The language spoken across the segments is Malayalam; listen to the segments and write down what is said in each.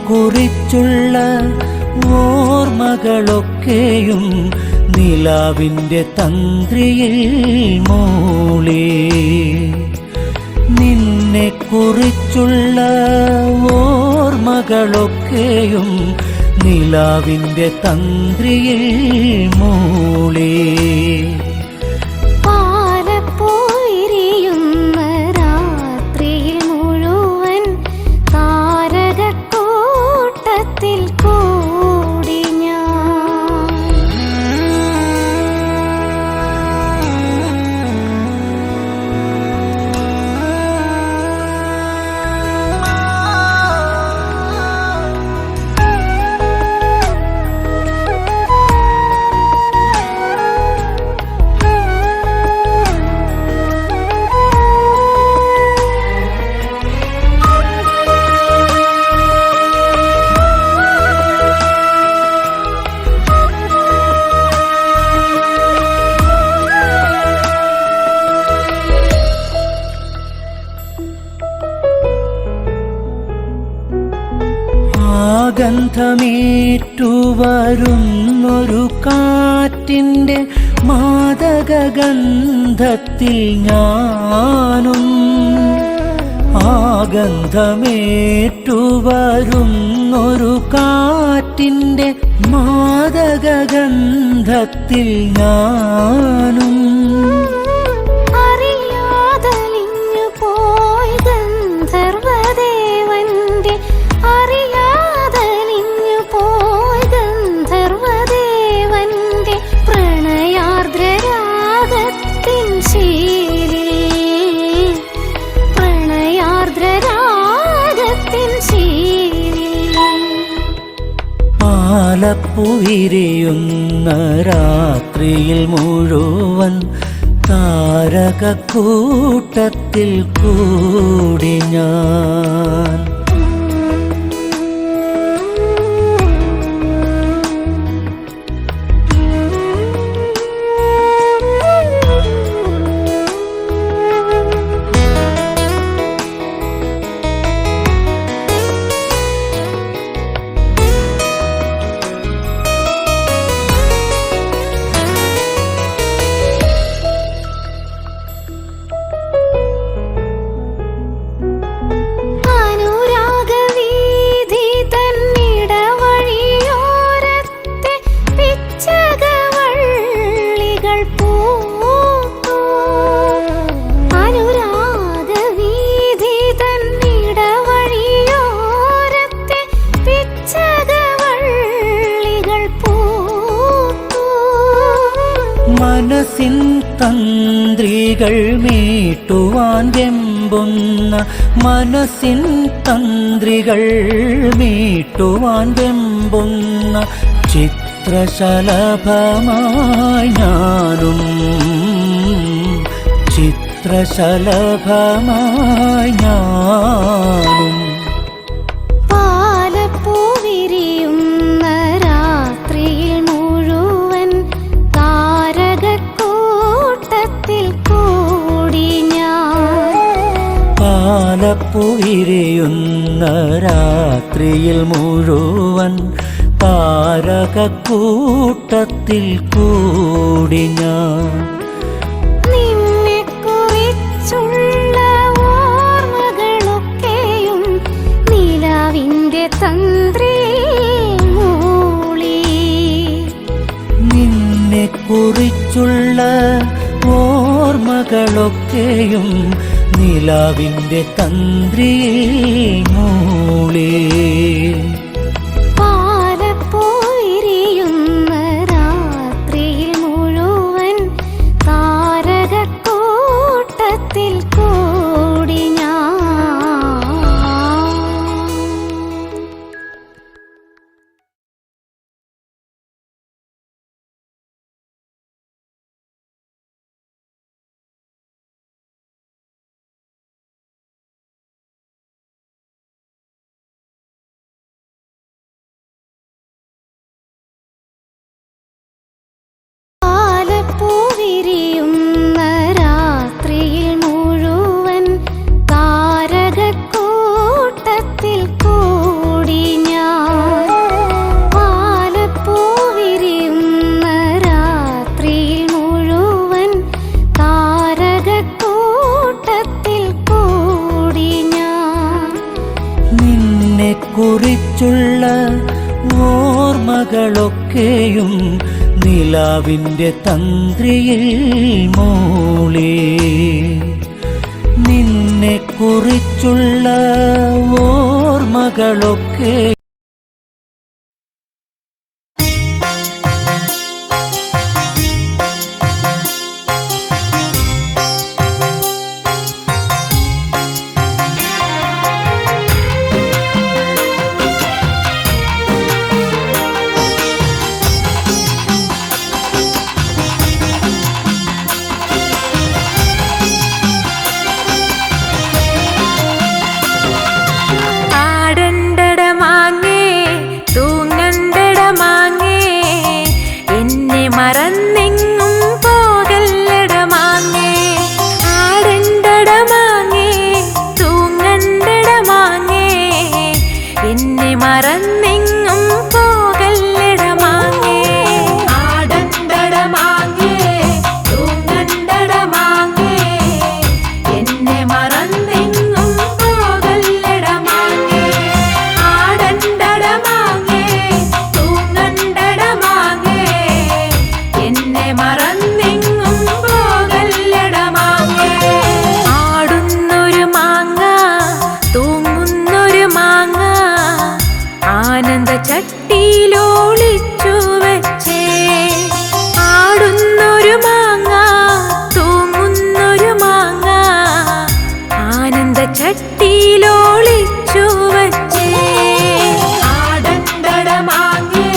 കുറിച്ചുള്ള ഓർമ്മകളൊക്കെയും നിലാവിൻ്റെ തന്ത്രിയിൽ മൂളി. നിന്നെ കുറിച്ചുള്ള ഓർമ്മകളൊക്കെയും നിലാവിൻ്റെ തന്ത്രിയിൽ മൂളി. ഗന്ധമേറ്റുവരുന്നൊരു കാറ്റിൻ്റെ മാദകഗന്ധത്തിൽ ഞാനും. ഗന്ധമേറ്റുവരുന്നൊരു കാറ്റിൻ്റെ മാദകഗന്ധത്തിൽ ഞാനും. പാലപ്പുവിരിയുന്ന രാത്രിയിൽ മുഴുവൻ താരകക്കൂട്ടത്തിൽ കൂടി ഞാൻ. മനസ്സിൻ തന്ത്രികൾ മീട്ടുവാൻ വെമ്പുന്ന, മനസ്സിൻ തന്ത്രികൾ മീട്ടുവാൻ വെമ്പുന്ന ചിത്രശലഭമായി ഞാനും. ചിത്രശലഭമായി ഞാനും. പാലപ്പുവിരിയുന്ന രാത്രിയിൽ മുഴുവൻ താരകക്കൂട്ടത്തിൽ കൂടി ഞാൻ. നിന്നെ കുറിച്ചുള്ള ഓർമ്മകളൊക്കെയും നിലാവിൻ്റെ തന്ത്രിയിൽ മൂളി. നിന്നെ കുറിച്ചുള്ള ഓർമ്മകളൊക്കെയും നിലാവിൻ്റെ തന്ത്രിയിൽ മൂളി. നിന്നെ കുറിച്ചുള്ള ഓർമ്മകളൊക്കെയും നിലാവിൻ്റെ തന്ത്രിയിൽ മൂളി. നിന്നെ കുറിച്ചുള്ള ഓർമ്മകളൊക്കെ മറന്നെങ്ങും പോകല്ലട മാങ്ങേ, ആടണ്ടട മാങ്ങേ, തൂങ്ങണ്ടട മാങ്ങേ, എന്നെ മറന്നെങ്ങും പോകല്ലട മാങ്ങേ. ആടണ്ടട മാങ്ങേ, തൂങ്ങണ്ടട മാങ്ങേ, എന്നെ മറന്നെങ്ങും പോകല്ലട മാങ്ങേ. ആടണ്ടട മാങ്ങേ, തൂങ്ങണ്ടട മാങ്ങേ, എന്നെ മറന്നെങ്ങും പോകല്ലട മാങ്ങേ. ആടുന്നൊരു മാങ്ങ, തൂങ്ങുന്നൊരു മാങ്ങ, ആനന്ദ ചട്ടിയിലൊളിച്ചു വച്ചേ. ആടുന്നൊരു മാങ്ങ, തൂങ്ങുന്നൊരു മാങ്ങ, ആനന്ദ ചട്ടിയിലൊളിച്ചു വച്ചേ. ആടണ്ടട മാങ്ങേ,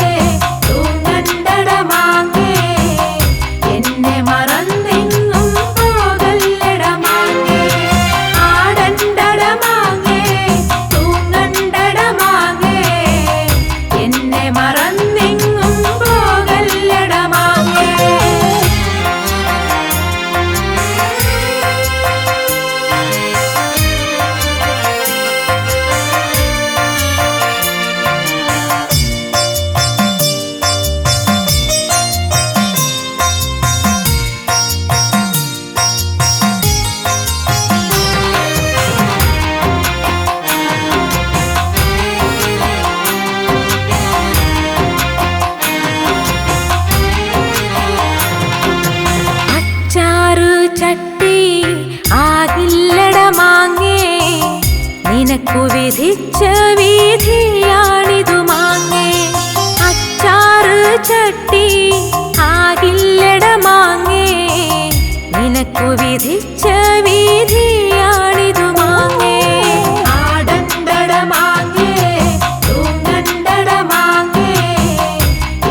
തൂങ്ങണ്ടട മാങ്ങേ, എന്നെ മറന്നെങ്ങും പോകല്ലട മാങ്ങേ. ആടണ്ടട മാങ്ങേ, തൂങ്ങണ്ടട മാങ്ങേ, എന്നെ മറന്നെങ്ങും പോകല്ലട മാങ്ങേ. അച്ചാറ് ചട്ടി ആകില്ലട മാങ്ങേ, നിനക്കു വിധിച്ച വിധിയാണിതു മാങ്ങേ. അച്ചാറ് ചട്ടി ആകില്ലട മാങ്ങേ, നിനക്കു വിധിച്ച വിധിയാണിതു മാങ്ങേ. ആടണ്ടട മാങ്ങേ, തൂങ്ങണ്ടട മാങ്ങേ,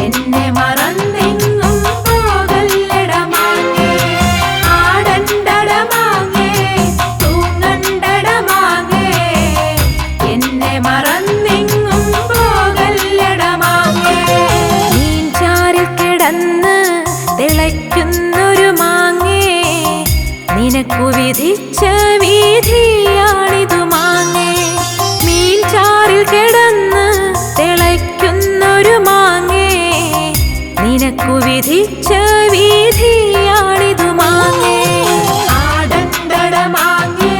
എന്നെ മറന്നെങ്ങും പോകല്ലട മാങ്ങേ. ആടണ്ടട മാങ്ങേ, തൂങ്ങണ്ടട മാങ്ങേ, എന്നെ മറന്നെങ്ങും പോകല്ലട മാങ്ങേ. മീൻചാറിൽ കിടന്ന് തിളയ്ക്കുന്നൊരു മാങ്ങേ, നിനക്കു വിധിച്ച വിധിയാണിതു മാങ്ങേ. മീൻചാറിൽ കിടന്ന് തിളയ്ക്കുന്നൊരു മാങ്ങേ, നിനക്കു വിധിച്ച വിധിയാണിതു മാങ്ങേ. ആടണ്ടട മാങ്ങേ,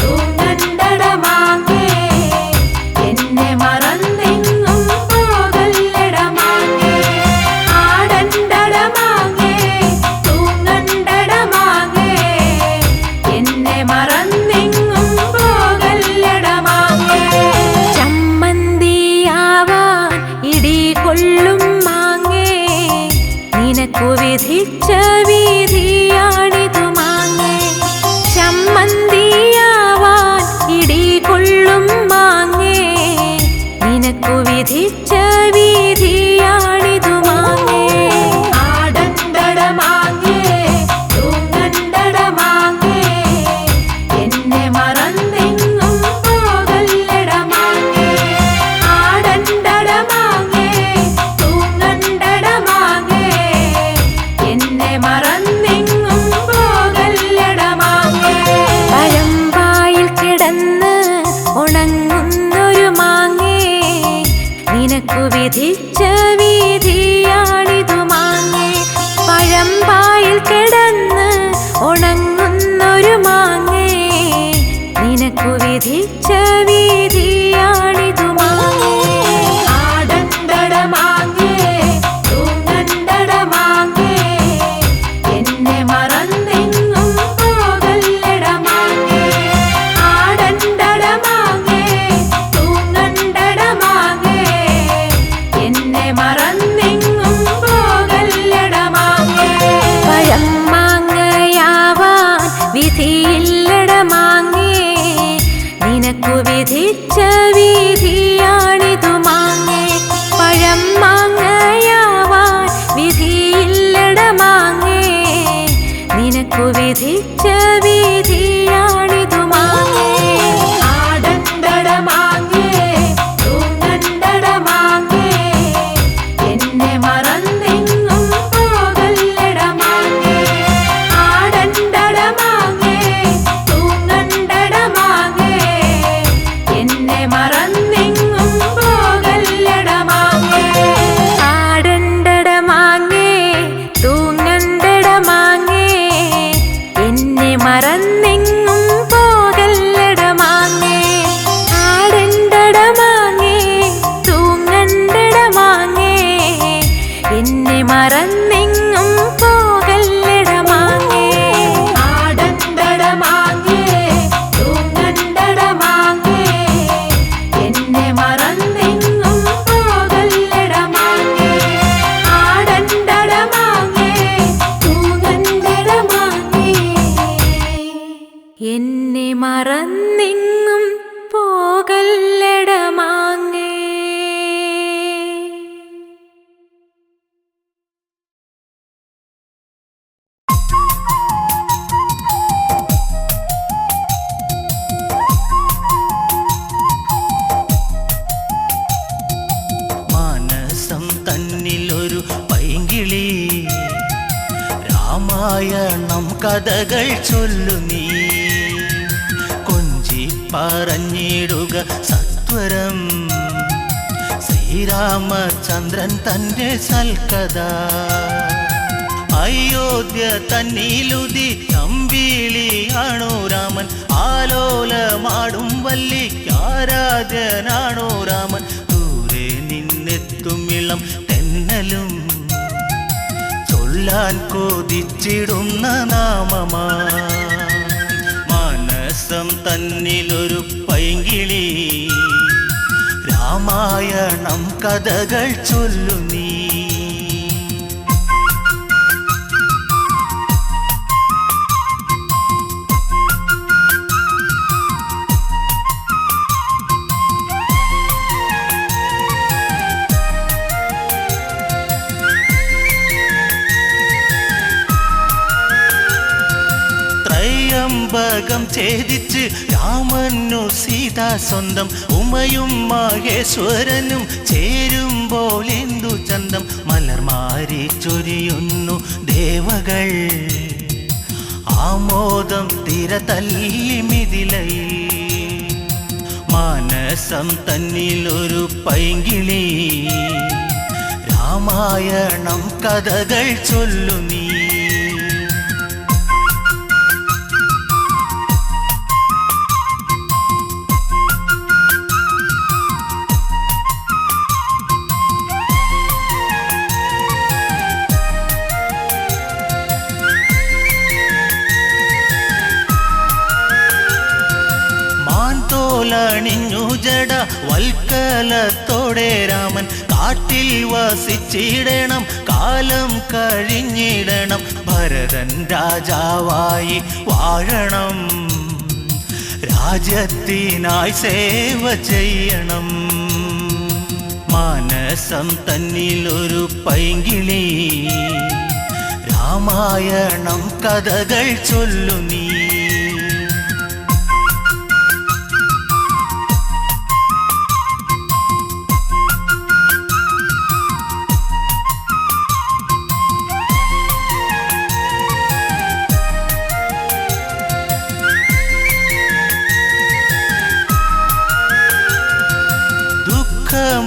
തൂങ്ങണ്ടട മാങ്ങേ, എന്നെ മറന്നെങ്ങും പോകല്ലട മാങ്ങേ. ആടണ്ടട മാങ്ങേ, തൂങ്ങണ്ടട മാങ്ങേ, എന്നെ മറന്നെങ്ങും പോകല്ലട മാങ്ങേ. ചമ്മന്തിയാവാൻ ഇടി കൊള്ളും മാങ്ങേ, നിനക്കു വിധിച്ച വിധിയാണിതു മാങ്ങേ. ചമ്മന്തിയാവാൻ ഇടി കൊള്ളും മാങ്ങേ, നിനക്കു വിധിച്ച വിധിയാണിതു മാങ്ങേ. ആടണ്ടട മാങ്ങേ, തൂങ്ങണ്ടട മാങ്ങേ, എന്നെ മറന്നെങ്ങും പോകല്ലട മാങ്ങേ. ആടണ്ടട മാങ്ങേ, തൂങ്ങണ്ടട മാങ്ങേ, എന്നെ മറന്നെങ്ങും പോകല്ലട മാങ്ങേ. പഴമ്പായിൽ കിടന്ന് ഉണങ്ങുന്നൊരു മാങ്ങേ, നിനക്കു വിധിച്ച വിധിയാണിതു മാങ്ങേ. പഴമ്പായിൽ കിടന്ന് ഉണങ്ങുന്നൊരു മാങ്ങേ, നിനക്കു വിധിച്ച വീതിയാണിതു മാങ്ങേ. ആടണ്ടട മാങ്ങേ തൂങ്ങണ്ടട മാങ്ങേ, എന്നെ മറന്നെങ്ങും പോകല്ലട മാങ്ങേ. ആടണ്ടട മാങ്ങേ തൂങ്ങണ്ടട മാങ്ങേ, എന്നെ മറന്നെങ്ങും പോകല്ലട മാങ്ങേ. പഴം മാങ്ങയാവാൻ വിധിയില്ലട മാങ്ങേ, നിനക്കു വിധിച്ച വിധിയാണിതു മാങ്ങേ. പഴം മാങ്ങയാവാൻ വിധിയില്ലട മാങ്ങേ, നിനക്കു വിധിച്ച വിധിയാണിതു മാങ്ങേ. ആടണ്ടട മാങ്ങേ തൂങ്ങണ്ടട മാങ്ങേ, എന്നെ മറന്നെങ്ങും പോകല്ലട മാങ്ങേ. ആടണ്ടട മാങ്ങേ തൂങ്ങണ്ടട മാങ്ങേ, എന്നെ മറന്നെങ്ങും പോകല്ലട മാങ്ങേ. ആടണ്ടട മാങ്ങേ തൂങ്ങണ്ടട മാങ്ങേ, എന്നെ മറന്നെങ്ങും പോകല്ലട മാങ്ങേ. ആടണ്ടട മാങ്ങേ തൂങ്ങണ്ടട മാങ്ങേ, എന്നെ മറന്നെങ്ങും പോകല്ലട മാങ്ങേ. ആടണ്ടട മാങ്ങേ തൂങ്ങണ്ടട മാങ്ങേ, എന്നെ മറന്നെങ്ങും പോകല്ലട മാങ്ങേ. ആടണ്ടട മാങ്ങേ തൂങ്ങണ്ടട മാങ്ങേ, എന്നെ മറന്നെങ്ങും പോകല്ലട മാങ്ങേ. മാനസം തന്നിലൊരു പൈങ്കിളി, രാമായണം കഥകൾ ചൊല്ലു നീ. കൊഞ്ചി പറഞ്ഞിടുക സത്വരം, ശ്രീരാമചന്ദ്രൻ തൻ്റെ സൽക്കഥ. അയോധ്യ തന്നിലുതി നമ്പിളിയാണോ രാമൻ, ആലോലമാടും വല്ലിക്കാരാധ്യനാണോ രാമൻ. ദൂരെ നിന്നെത്തുമിളം തെന്നലും ചൊല്ലാൻ കൊതിച്ചിടുന്ന നാമമാ. മാനസം തന്നിലൊരു പൈങ്കിളി, രാമായണം കഥകൾ ചൊല്ലു നീ. ത്രയംബകം ഛേദിച്ച് രാമനു സീത സ്വന്തം, ഉമയും മഹേശ്വരനും ചേരുമ്പോൾ എന്തു ചന്തം. മലർമാരി ചൊരിയുന്നു ദേവകൾ, ആമോദം തിരതല്ലി മിഥിലയിൽ. മാനസം തന്നിലൊരു പൈങ്കിളി, രാമായണം കഥകൾ ചൊല്ലു നീ. ണിഞ്ഞു ജട വൽക്കലത്തോടെ രാമൻ, കാട്ടിൽ വസിച്ചിടണം കാലം കഴിഞ്ഞിടണം. ഭരതൻ രാജാവായി വാഴണം, രാജ്യത്തിനായി സേവ ചെയ്യണം. മാനസം തന്നിലൊരു പൈങ്കിളി, രാമായണം കഥകൾ ചൊല്ലു നീ.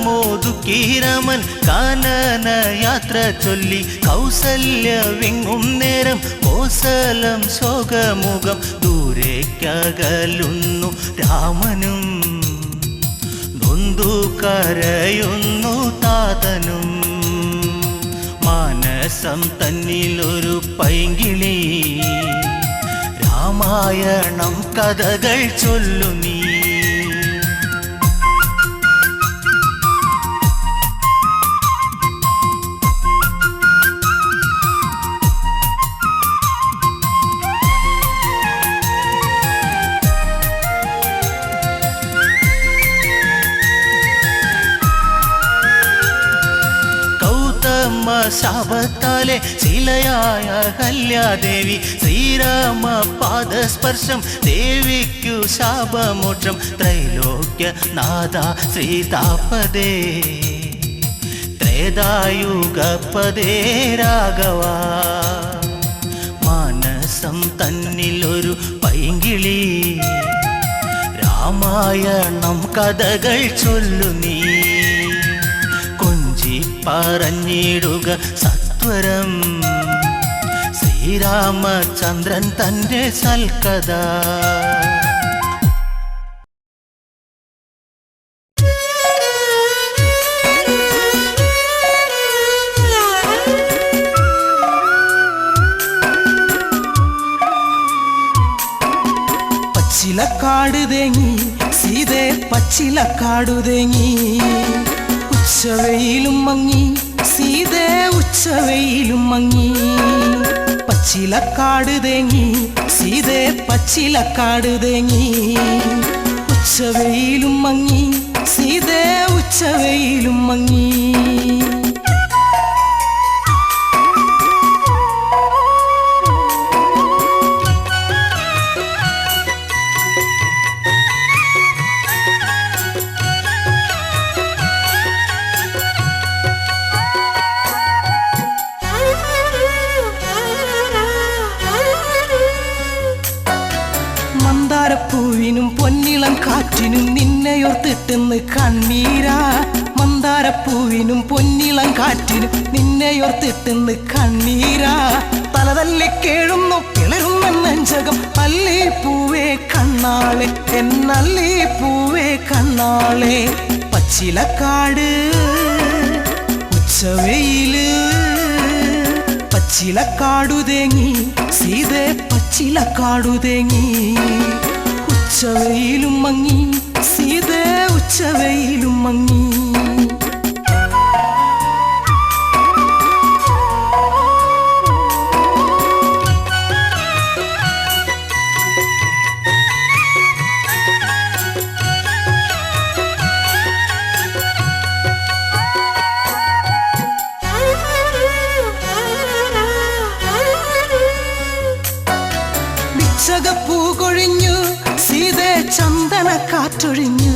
മോദുക്കീരമൻ കാനന യാത്ര ചൊല്ലി, കൗസല്യ വിങ്ങും നേരം കോസലം ശോകമുഖം. ദൂരേക്കകലുന്നു രാമനും നൊന്തു കരയുന്നു താതനും. മാനസം തന്നിലൊരു പൈങ്കിളി രാമായണം കഥകൾ ചൊല്ലു നീ. ശാപത്താലെ ശിലയായ കല്യാദേവി ശ്രീരാമ പാദസ്പർശം ദേവിക്കു ശാപമോക്ഷം. ത്രൈലോക്യനാഥ ശ്രീതാപദേ ത്രേതായുഗപദേ രാഘവ. മാനസം തന്നിലൊരു പൈങ്കിളി രാമായണം കഥകൾ ചൊല്ലു നീ. പറഞ്ഞിടുക സത്വരം ശ്രീരാമചന്ദ്രൻ തന്റെ സൽക്കഥ. പച്ചിലക്കാട് തേങ്ങി സീതേ പച്ചിലക്കാടു തേങ്ങി. ഉച്ചവെയിലും മങ്ങി സീതേ ഉച്ചവെയിലും മങ്ങി. പച്ചിലക്കാട് തേങ്ങി സീതേ പച്ചിലക്കാട് തേങ്ങി. ഉച്ചവെയിലും മങ്ങി സീതേ ഉച്ചവെയിലും മങ്ങി. മന്ദാരപ്പൂവിനും പൊന്നിളം കാറ്റിനും നിന്നെയോർത്തിട്ടെന്ന് കണ്ണീരാ. മന്ദാരപ്പൂവിനും പൊന്നിളം കാറ്റിനും നിന്നെയോർത്തിട്ടെന്ന് കണ്ണീരാ. തലതല്ലി കേഴുന്നു പിളരുന്ന നെഞ്ചകം അല്ലിപ്പൂവേ കണ്ണാളെ എന്നല്ലിപ്പൂവേ കണ്ണാളെ. പച്ചിലക്കാട് ഉച്ചവെയില് പച്ചിലക്കാടു തേങ്ങി സീതേ പച്ചിലക്കാടു തേങ്ങി. ഉച്ചവെയിലും മങ്ങി സീതേ ഉച്ചവെയിലും മങ്ങി. ചകപ്പൂ കൊഴിഞ്ഞു സീതേ ചന്ദന കാറ്റൊഴിഞ്ഞു.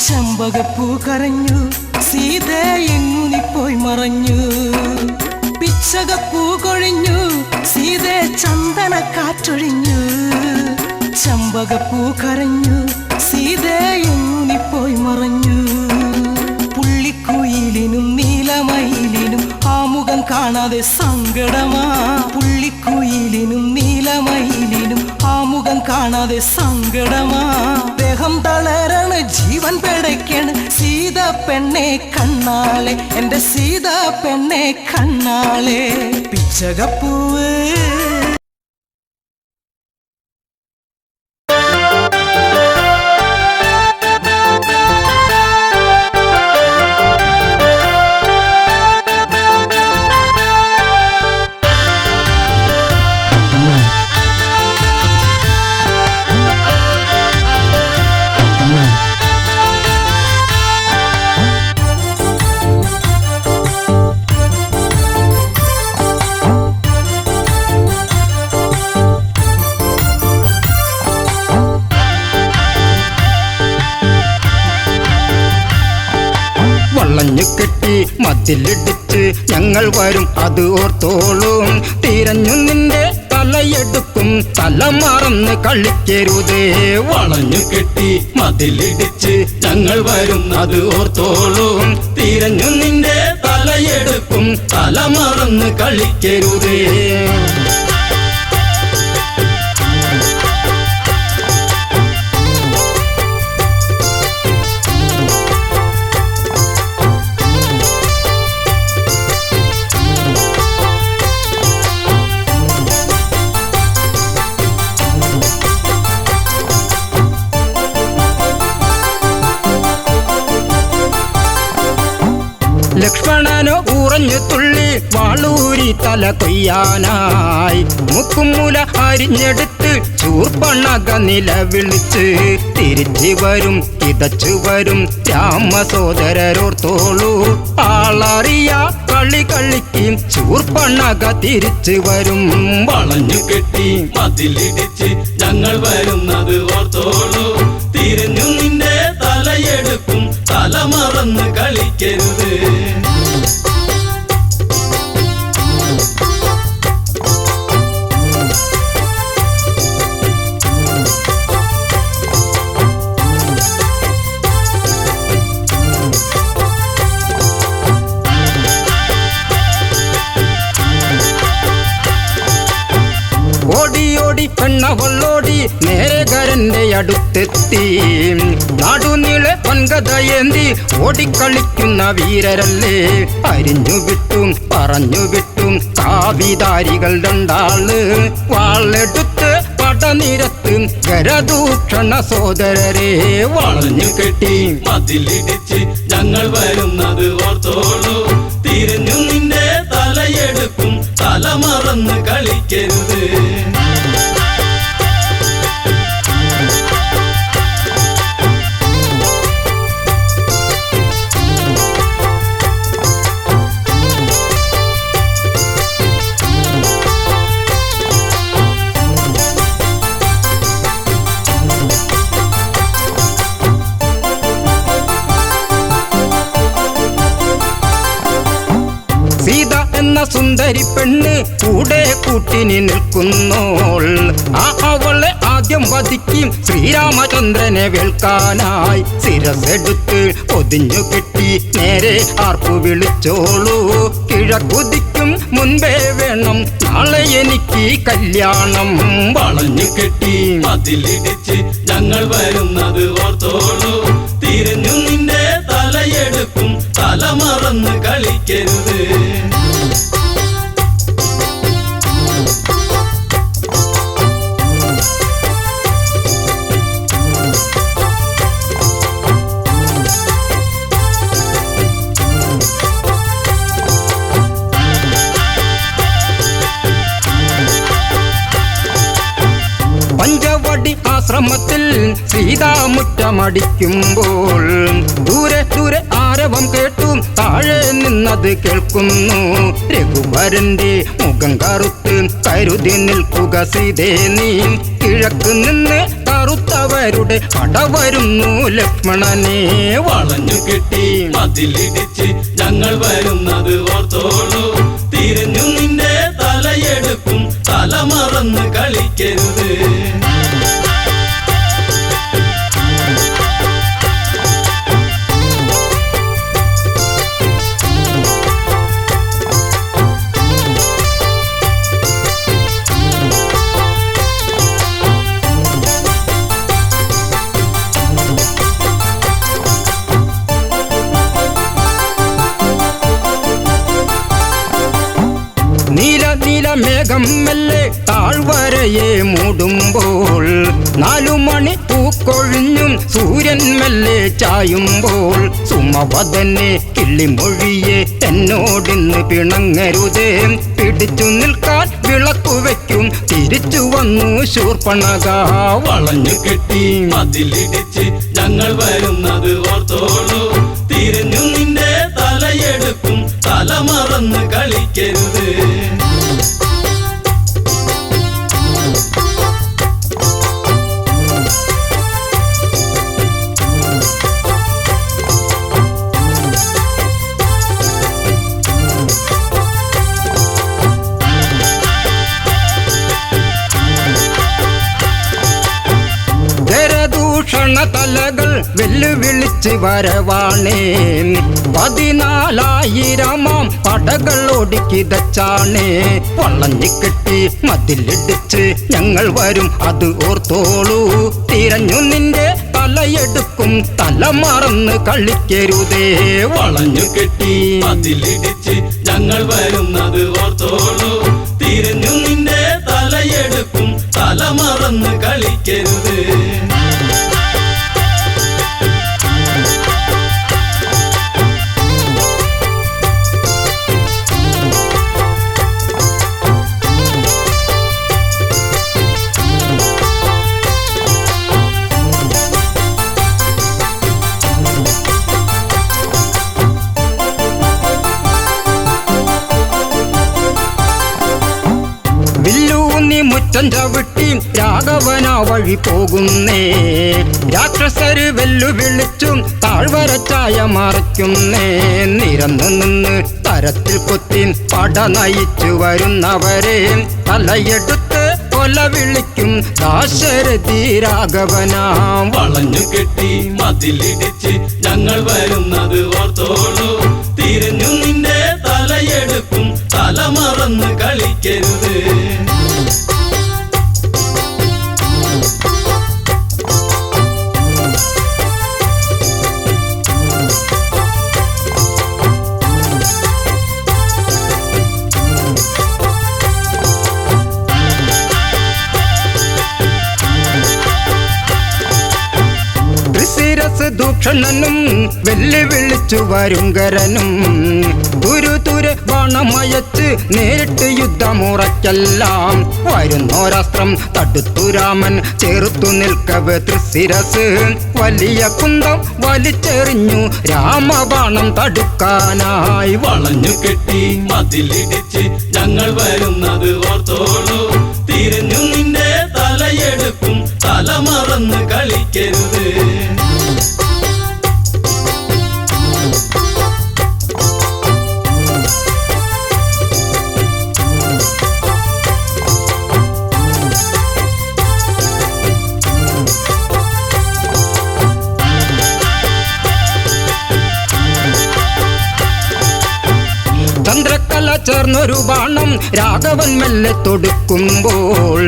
ചെമ്പകപ്പൂ കരഞ്ഞു സീതേ എങ്ങുനി പോയി മറഞ്ഞു. പിച്ചകപ്പൂ കൊഴിഞ്ഞു സീതേ ചന്ദന കാറ്റൊഴിഞ്ഞു. ചെമ്പകപ്പൂ കരഞ്ഞു സീതേ എങ്ങുനി പോയി മറഞ്ഞു. പുള്ളിക്കുയിലിനും നീലമയിലിനും ആമുഖം കാണാതെ സങ്കടമാ. പുള്ളിക്കുയിലിനും നീലമയിലിനും ആമുഖം കാണാതെ സങ്കടമാ. ദേഹം തളരാണ് ജീവൻ പിടയ്ക്കാണ് സീത പെണ്ണെ കണ്ണാളെ എന്റെ സീത പെണ്ണെ കണ്ണാളെ. പിച്ചകപ്പൂവ് കെട്ടി മതിലിടിച്ച് ഞങ്ങൾ വരും അത് ഓർത്തോളും. തിരഞ്ഞു നിന്റെ തലയെടുക്കും തല മറന്ന് കളിക്കരുതേ. വളഞ്ഞു കെട്ടി മതിലിടിച്ച് ഞങ്ങൾ വരും അത് ഓർത്തോളും. തിരഞ്ഞു നിന്റെ തലയെടുക്കും തല മറന്ന് കളിക്കരുതേ. ലക്ഷ്മണനോ ഉറഞ്ഞു തുള്ളി വാളൂരി തല കൊയ്യാനായി മുക്കുമുല അരിഞ്ഞെടുത്ത് ശൂർപ്പണഖ നിലവിളിച്ച് തിരിച്ചു വരും കിതച്ചു വരും രാമസോദരരോർത്തോളൂ ആളറിയ കളി കളിക്കും ശൂർപ്പണഖ തിരിച്ചു വരും വളഞ്ഞു കെട്ടി മതിലിടിച്ച് ഞങ്ങൾ വരുന്നത് ഓർത്തോളൂ തിരിഞ്ഞു നിന്റെ തലയെടുക്കും തല മറന്ന് കളിക്കരുത് ഓടിയോടി പെണ്ണവളോടി നേരകരന്റെ അടുത്തെത്തി നാടുനീളെ പൊൻകഥയേന്തി ഓടിക്കളിക്കുന്ന വീരരല്ലേ അരിഞ്ഞു വിട്ടും പറഞ്ഞു വിട്ടും കാവിധാരികൾ രണ്ടാള് വാളെടുത്ത് പടനിരത്ത് ഗരദൂഷണ സോദരരെ വളഞ്ഞു കെട്ടി മതിലിടിച്ച് ഞങ്ങൾ വരുന്നത് ഓർത്തോളൂ തിരിഞ്ഞു നിന്റെ തലയെടുക്കും തല മറന്ന് കളിക്കരുത് സീത എന്ന സുന്ദരി പെണ്ണ് കൂടെ കൂട്ടിനി നിൽക്കുന്നോൾ അവളെ ആദ്യം വധിക്കും ശ്രീരാമചന്ദ്രനെ വേൽക്കാനായി ശിരസെടുത്ത് പൊതിഞ്ഞു കെട്ടി നേരെ ആർപ്പു വിളിച്ചോളൂ കിഴക്കുതിക്കും മുൻപേ വേണം നാളെ എനിക്ക് കല്യാണം വളഞ്ഞു കെട്ടി മതിലിടിച്ച് ഞങ്ങൾ വരുന്നത് ഓർത്തോളൂ തിരിഞ്ഞു നിന്റെ തലയെടുക്കും തല മറന്ന് കളിക്കരുത് പഞ്ചവടി ആശ്രമത്തിൽ സീതാമുറ്റമടിക്കുമ്പോൾ ദൂരെ ദൂരെ ആരവം കേട്ടു താഴെ നിന്നത് കേൾക്കുന്നു രഘുവരന്റെ മുഖം കറുത്ത് കരുതി നിൽക്കുക സീതേ നീ കിഴക്ക് നിന്ന് കറുത്തവരുടെ പട വരുന്നു ലക്ഷ്മണനെ വളഞ്ഞു കെട്ടി മതിലിടിച്ച് ഞങ്ങൾ വരുന്നത് ഓർത്തോളൂ തിരിഞ്ഞു നിന്റെ തലയെടുക്കും തല മറന്ന് കളിക്കരുത് നീല നീല മേഘം മെല്ലെ താഴ്വരയെ മൂടുമ്പോൾ 4 മണി പൂക്കൊഴിഞ്ഞും സൂര്യൻ മെല്ലെ ചായുമ്പോൾ സുമവദനെ കിള്ളിമൊഴിയെ എന്നോടിന്ന് പിണങ്ങരുതേ പിടിച്ചു നിൽക്കാൻ വിളക്കു വയ്ക്കും തിരിച്ചു വന്നു ശൂർപ്പണഖ വളഞ്ഞു കെട്ടി മതിലിടിച്ച് ഞങ്ങൾ വരുന്നത് ഓർത്തോളൂ തിരിഞ്ഞു നിന്റെ തലയെടുക്കും തല മറന്ന് കളിക്കരുത് ഭൂഷണ തലകൾ വെല്ലുവിളിച്ച് വരവാണേ 14,000 പടകൾ ഒടുക്കിതച്ചാണേ വളഞ്ഞിക്കെട്ടി മതിലിടിച്ച് ഞങ്ങൾ വരും അത് ഓർത്തോളൂ തിരഞ്ഞു നിന്റെ തലയെടുക്കും തല മറന്ന് കളിക്കരുതേ വളഞ്ഞു കെട്ടി മതിലിടിച്ച് ഞങ്ങൾ വരുന്നത് ഓർത്തോളൂ തിരിഞ്ഞു നിന്റെ തലയെടുക്കും തല മറന്ന് കളിക്കരുത് അച്ഛൻ ചവിട്ടി രാഘവന വഴി പോകുന്നേ. രാക്ഷസര് വെല്ലുവിളിച്ചും താഴ്വരച്ചായ മറയ്ക്കുന്നേ. നിരന്നു നിന്ന് തരത്തിൽ കുത്തി പട നയിച്ചു വരുന്നവരെ തലയെടുത്ത് കൊല വിളിക്കും ദാശരഥി രാഘവനാം. വളഞ്ഞു കെട്ടി മതിലിടിച്ച് ഞങ്ങൾ വരുന്നത് ഓർത്തോളൂ. തിരിഞ്ഞു നിന്റെ തലയെടുക്കും, തല മറന്ന് കളിക്കരുത്. ദൂഷണനും വെല്ലുവിളിച്ചു വരുങ്കരനും തുരു ബാണമയച്ച് നേരിട്ട് യുദ്ധമുറയ്ക്കെല്ലാം വരുന്നോരാസ്ത്രം തടുത്തു രാമൻ. ചേർത്തു നിൽക്കവേ തൃശിരസ് വലിയ കുന്തം വലിച്ചെറിഞ്ഞു രാമബാണം തടുക്കാനായി. വളഞ്ഞു കെട്ടി മതിലിടിച്ച് ഞങ്ങൾ വരുന്നത് ഓർത്തോളൂ. തിരിഞ്ഞു നിന്റെ തലയെടുക്കും, തല മറന്ന് കളിക്കരുത്. ചന്ദ്രക്കല ചേർന്നൊരു ബാണം രാഘവൻ മെല്ലെ തൊടുക്കുമ്പോൾ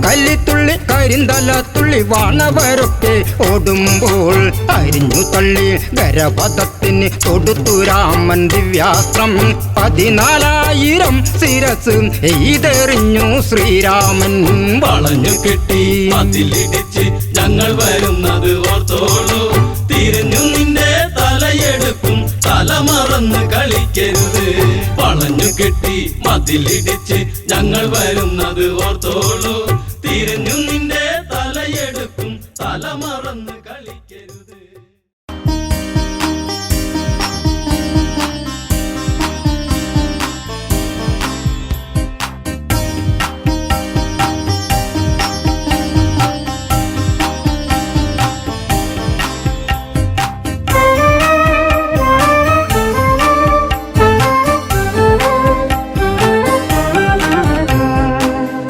കല്ലിത്തുള്ളി കരിന്തലത്തുള്ളി വാണവരൊക്കെ ഓടുമ്പോൾ അരിഞ്ഞു തള്ളി ഗരപഥത്തിന് തൊടുത്തു രാമൻ ദിവ്യാസ്ത്രം. 14,000 ശിരസ് എയ്തെറിഞ്ഞു ശ്രീരാമൻ. വളഞ്ഞു കെട്ടി മതിലിടിച്ച് ഞങ്ങൾ വരുന്നത് ഓർത്തോളൂ. തിരിഞ്ഞു നിന്റെ തലയെടുക്കും, തല മറന്ന് കളിക്കരുത്. വളഞ്ഞു കെട്ടി മതിലിടിച്ച് ഞങ്ങൾ വരുന്നത് ഓർത്തോളൂ. തിരിഞ്ഞു നിന്റെ തലയെടുക്കും, തല മറന്ന് കളിക്കരുത്.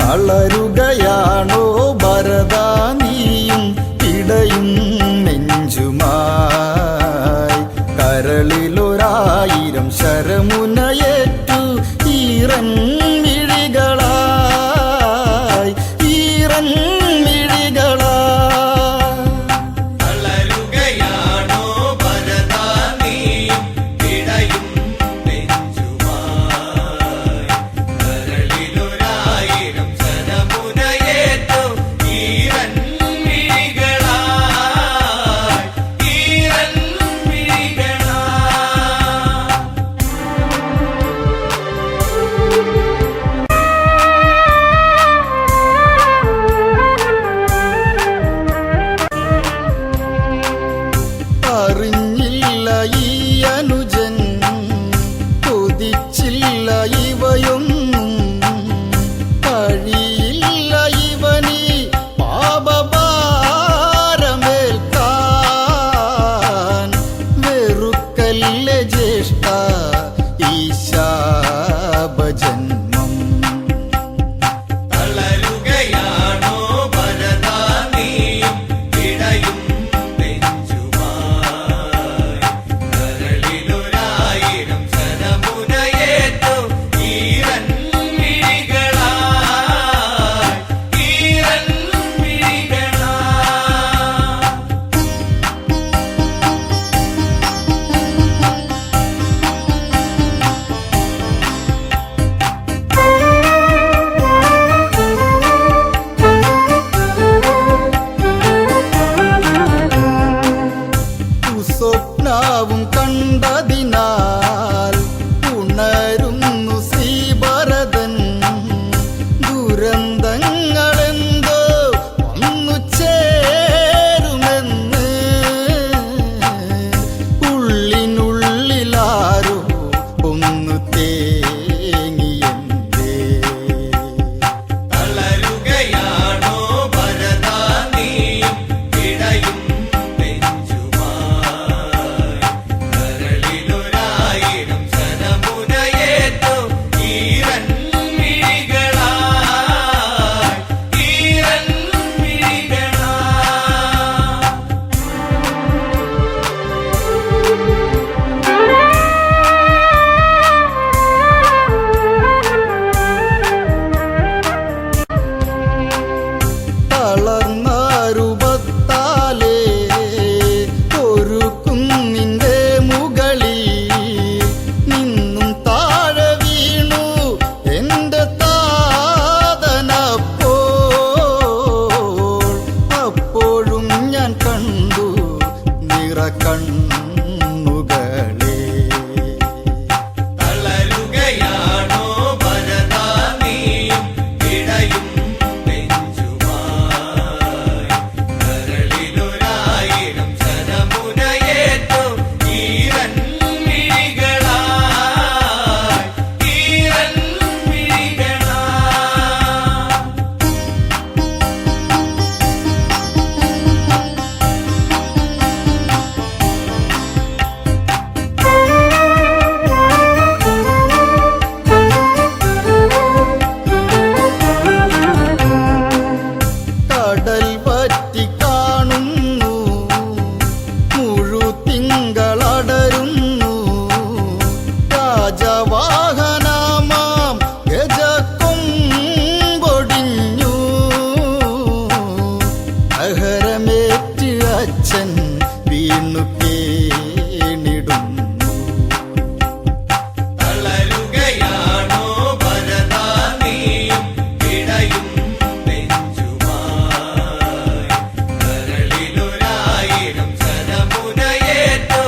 തളരുകയാണോ ഭരതാ നീയും ഇടയും നെഞ്ചുമായി? കരളിലൊരായിരം ശരമുനയേറ്റു ഈറൻ മിഴികളായി, ഈറൻ മിഴികളായി. തളരുകയാണോ ഭരതാ നീയും ഇടയും നെഞ്ചുമായി? കരളിലൊരായിരം ശരമുനയേറ്റു ഈറൻ മിഴികളായി, ഈറൻ അറിഞ്ഞില്ല ഈ അനുജൻ, കൊതിച്ചില്ല ഇവയൊന്നും, കഴിയില്ല ഇവനീ പാപഭാരമേൽക്കാൻ. വെറുക്കല്ലേ ജ്യേഷ്ഠ ഈ ശാപജന്മം. തളരുകയാണോ ഭരതാ നീയും ഇടയും നെഞ്ചുമായി? കരളിലൊരായിരം ശരമുനയേറ്റു ഈറൻ മിഴികളായി, ഈറൻ മിഴികളായി. സ്വപ്നാവും കണ്ടതിനാൽ ഉണരുന്നു ശ്രീഭരതൻ. ദുരന്തങ്ങളെന്തോ വന്നു ചേരുമെന്ന് ഉള്ളിനുള്ളിലാരോ ഒന്ന് തേങ്ങിയെന്തേ. തളരുകയാണോ കുന്നിൻ്റെ മുകളിൽ നിന്നും താഴെ വീണു എൻ്റെ താതനപ്പോൾ. അപ്പോഴും ഞാൻ കണ്ടു നിറകണ്ണുകളെ. തളരുകയാണോ ഭരതാ നീയും ഇടയും നെഞ്ചുമായി. കരളിലൊരായിരം ശരമുനയേറ്റു ഈരൻ മിഴികളായി, ഈരൻ മിഴികളായി. കടൽ വറ്റി കാണുന്നു, മുഴുതിങ്കളടരുന്നു. രാജവാഹനമാം ഗജക്കൊമ്പൊടിഞ്ഞു. അഹരമേറ്റ് അച്ഛൻ വീണു കേണിടുന്നു. തളരുകയാണോ ഭരതാ നീയും ഇടയും നെഞ്ചുമായി. കരളിലൊരായിരം ശരമുനയേറ്റു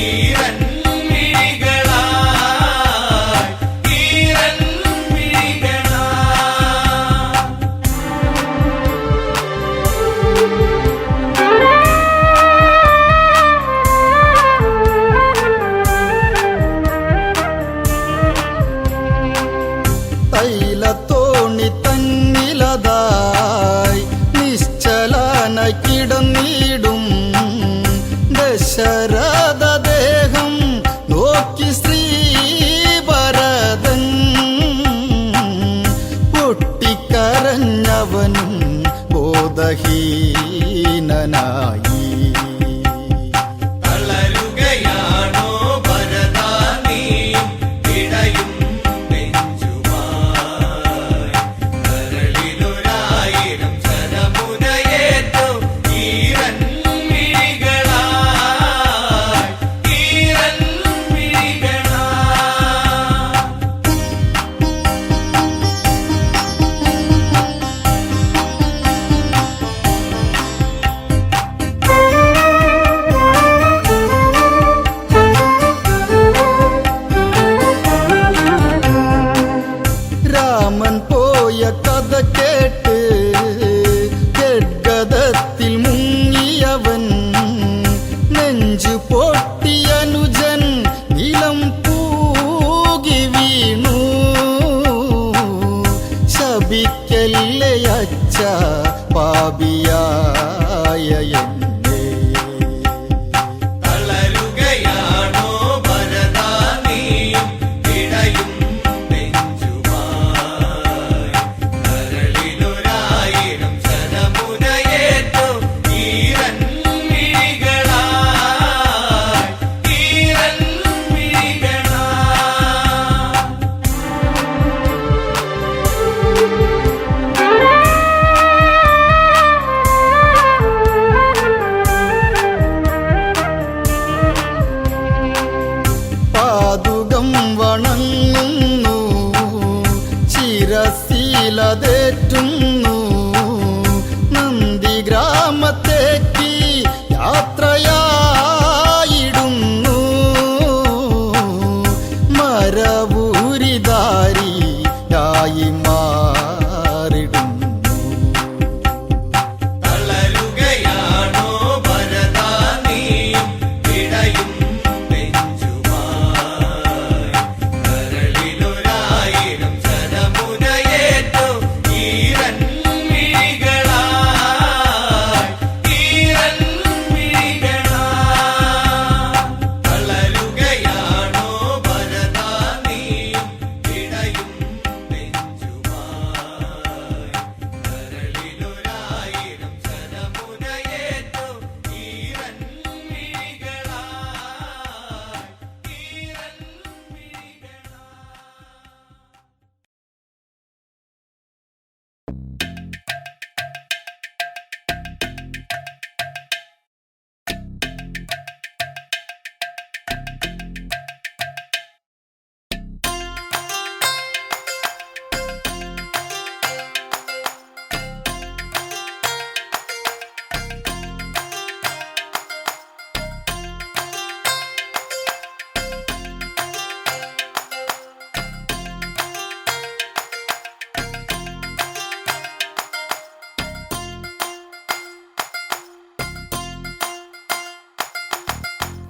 ഈരൻ മിഴികളായി, ഈരൻ മിഴികളായി. തൈലത്തോണി തന്നിലതായി നിശ്ചലന കിടന്നിടും ദശരഥ ദേഹം നോക്കി ശ്രീഭരതൻ. പൊട്ടിക്കരഞ്ഞവനും ബോധഹീനനായി. തളരുകയാണോ ഭരതാ നീയും ഇടയും നെഞ്ചുമായി. കരളിലൊരായിരം ശരമുനയേറ്റു ഈരൻ മിഴികളായി, ഈരൻ മിഴികളായി. രാമൻ പോയ കഥ കേട്ട് ഗദ്ഗതത്തിൽ മുങ്ങിയവൻ. നെഞ്ചു പൊട്ടിയനുജൻ ഇളം പൂകി വീണു. ശപിക്കല്ലേ അച്ഛ പാപിയായ എന്നെ. തളരുകയാണോ ഭരതാ നീയും ഇടയും നെഞ്ചുമായി. കരളിലൊരായിരം ശരമുനയേറ്റു ഈരൻ മിഴികളായി, ഈരൻ മിഴികളായി. പാതുകം വണങ്ങുന്നു, ശിരശീലതേറ്റുന്നു. നന്ദി ഗ്രാമത്തേക്ക് യാത്രയായിടുന്നു. മരവൂരിധാരിയായി മാറിടുന്നു. തളരുകയാണോ ഭരതാ നീയും ഇടയും നെഞ്ചുമായി. കരളിലൊരായിരം ശരമുനയേറ്റു ഈരൻ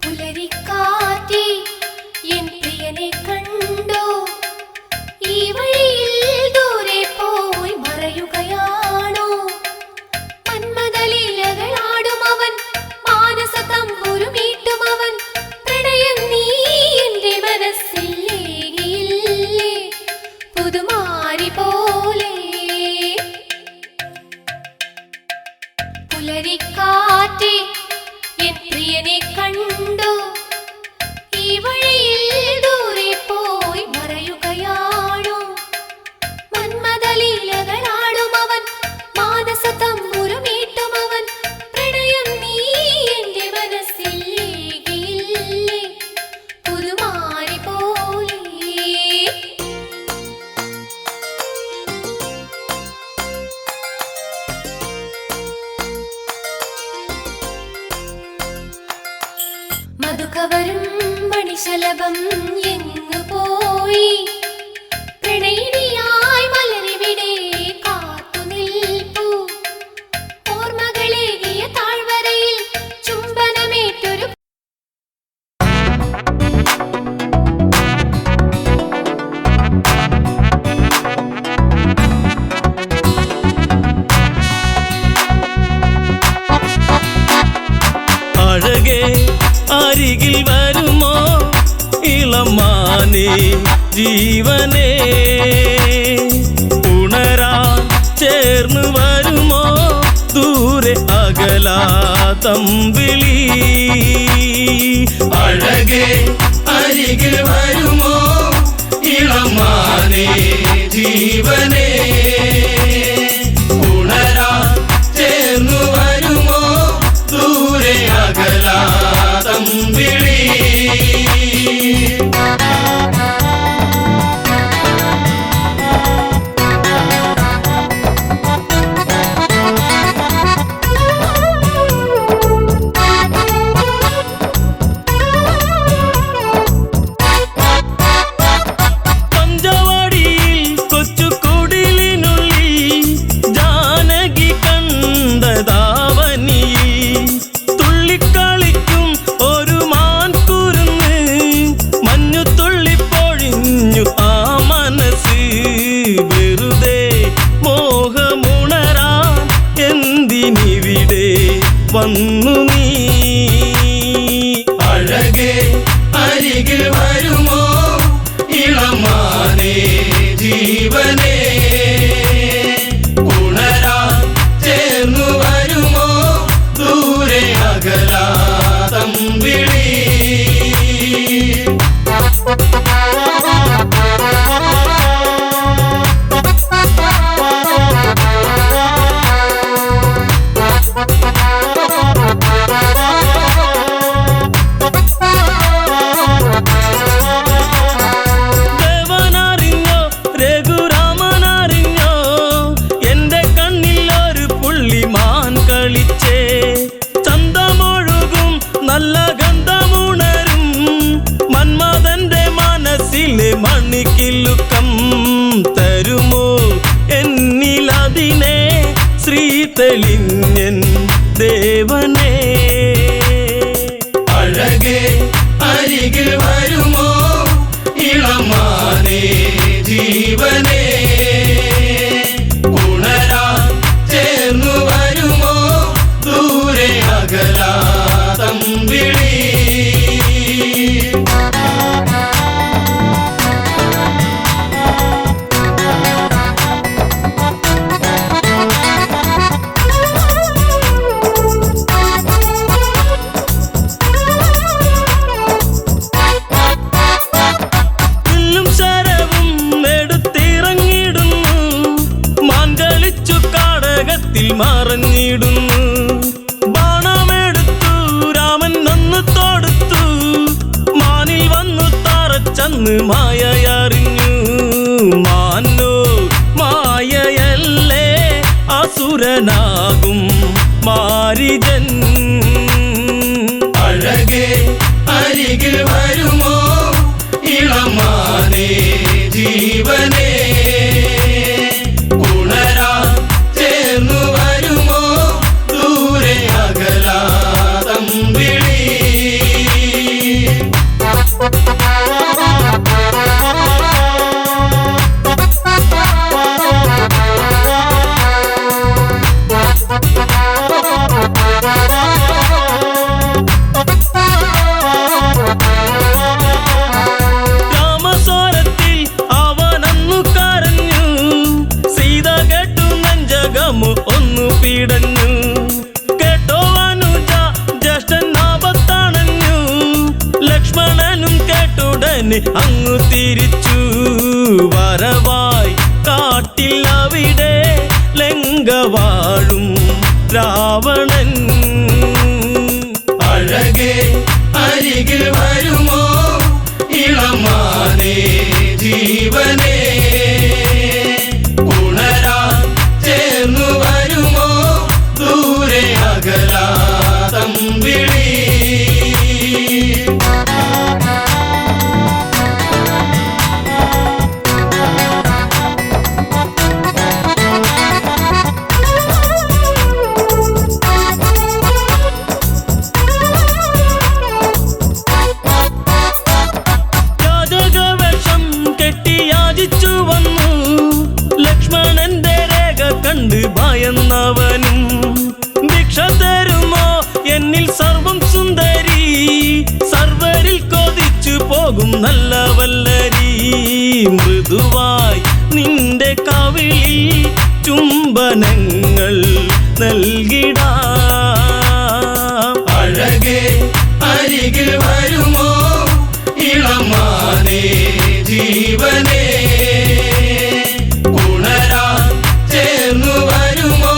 പുലരിക്കാറ്റേ എൻ പ്രിയനെ കണ്ടോ ഈ വഴിയിൽ ദൂരെ പോയി മറയുകയാണോ മന്മദലീലകളാടും അവൻ മാനസ തമ്പുരുമീട്ടും അവൻ പ്രണയം നീ എന്റെ മനസ്സിൽ ഏകിയില്ലേ പുതുമാരി പോലെ പുലരിക്കാറ്റേ എൻ പ്രിയനെ കണ്ടോ ഈ വഴിയിൽ ദൂരെ പോയി മറയുകയാണോ മന്മദലീലകളാടും അവൻ മാനസ തമ്പുരുമീട്ടും അവൻ പ്രണയം നീ എന്റെ മനസ്സിൽ ഏകിയില്ലേ പുതുമാരി പോലെ മധുകവരും മണിശലഭം എങ്ങു പോയി പ്രണയിനിയായി മലരിവിടെ കാത്തു നിൽപ്പൂ ഓർമ്മകളേകിയ താഴ്വരയിൽ ചുംബനമേറ്റൊരു അഴകേ അരികിൽ വരുമോ ഇളമാനേ ജീവനേ ഉണരാൻ ചേർന്ന് വരുമോ ദൂരെ അകലാതമ്പിളി അഴകേ അരികിൽ വരുമോ ഇളമാനേ ജീവനേ ഉണരാൻ ചേർന്നു വരുമോ ദൂരെ അകലാതമ്പിളി പഞ്ചവാടിയിൽ കൊച്ചുകുടിലിനുള്ളിൽ ജാനകി കണ്ടതാവനിയിൽ തുള്ളിക്കളിക്കും ഒരു മാൻകുരുന്ന് മഞ്ഞു തുള്ളിപ്പൊഴിഞ്ഞു ആ മനസ്സ് വെറുതെ മോഹമുണരാൻ എന്തിനിവിടെ വന്നു നീ അഴകേ അരികിൽ വരുമോ ഇളമാനേ ജീവനേ ഉണരാൻ ചേർന്നു വരുമോ ദൂരെ അകലാതമ്പിളി ദേവനറിഞ്ഞോ രഘുരാമനറിഞ്ഞോ എന്റെ കണ്ണിൽ ഒരു പുള്ളിമാൻ കളിച്ചേ ചന്തമൊഴുകും നല്ല ഗന്ധമുണരും മന്മഥന്റെ മനസ്സിലെ മണിക്കിലുക്കം തരുമോ എന്നിലതിനെ ശ്രീ തെളിഞ്ഞൻ ദേവനേ അഴകേ അരികിൽ വരുമോ ഇളമാനേ ജീവനേ ഉണരാൻ ചേർന്നു വരുമോ ദൂരെ അകലാതമ്പിളി വില്ലും ശരവും എടുത്തിറങ്ങിടുന്നു മാൻകളിച്ചു കാടകത്തിൽ മറഞ്ഞിടുന്നു ബാണമെടുത്തു രാമൻ നന്നു തൊടുത്തു മാനിൽ വന്നു തറച്ചന്ന് മായയറിഞ്ഞു മാനോ മായയല്ലേ അസുരനാകും മാരിജൻ അഴകേ അരികിൽ വരുമോ ഇളമാനേ ജീവനേ ഉണരാൻ ചേർന്നു വരുമോ ദൂരെ അകലാതമ്പിളി രാമസ്വരത്തിൽ അവനന്നു കരഞ്ഞു, സീത കേട്ടു നെഞ്ചകമു ഒന്നു പീടഞ്ഞു. കേട്ടോ അനുജ ജ്യേഷ്ഠൻ ആപത്താണഞ്ഞു, ലക്ഷ്മണനും കേട്ടുടനെ അങ്ങു തിരിച്ചു. വരവായി കാട്ടിൽ അവിടെ ലങ്ക വാഴും രാവണൻ. അഴകേ അരികിൽ വരുമോ ഇളമാനേ ജീവനേ, ഉണരാൻ ചേർന്നു വരുമോ ദൂരെ അകലാ തമ്പിളി. യാചകവേഷം കെട്ടി യാചിച്ചു വന്നു, ലക്ഷ്മണന്റെ രേഖ കണ്ട് ഭയന്നവനും. ഭിക്ഷ തരുമോ എന്നിൽ സർവം സുന്ദരി, സർവരിൽ കൊതിച്ചു പോകും നല്ല വല്ലരി. മൃദുവായി നിന്റെ കവിളിൽ ചുംബനങ്ങൾ നൽകിടാം. അഴകേ അരികിൽ വരുമോ ഇളമാനേ ജീവനേ, ഉണരാൻ ചേർന്നു വരുമോ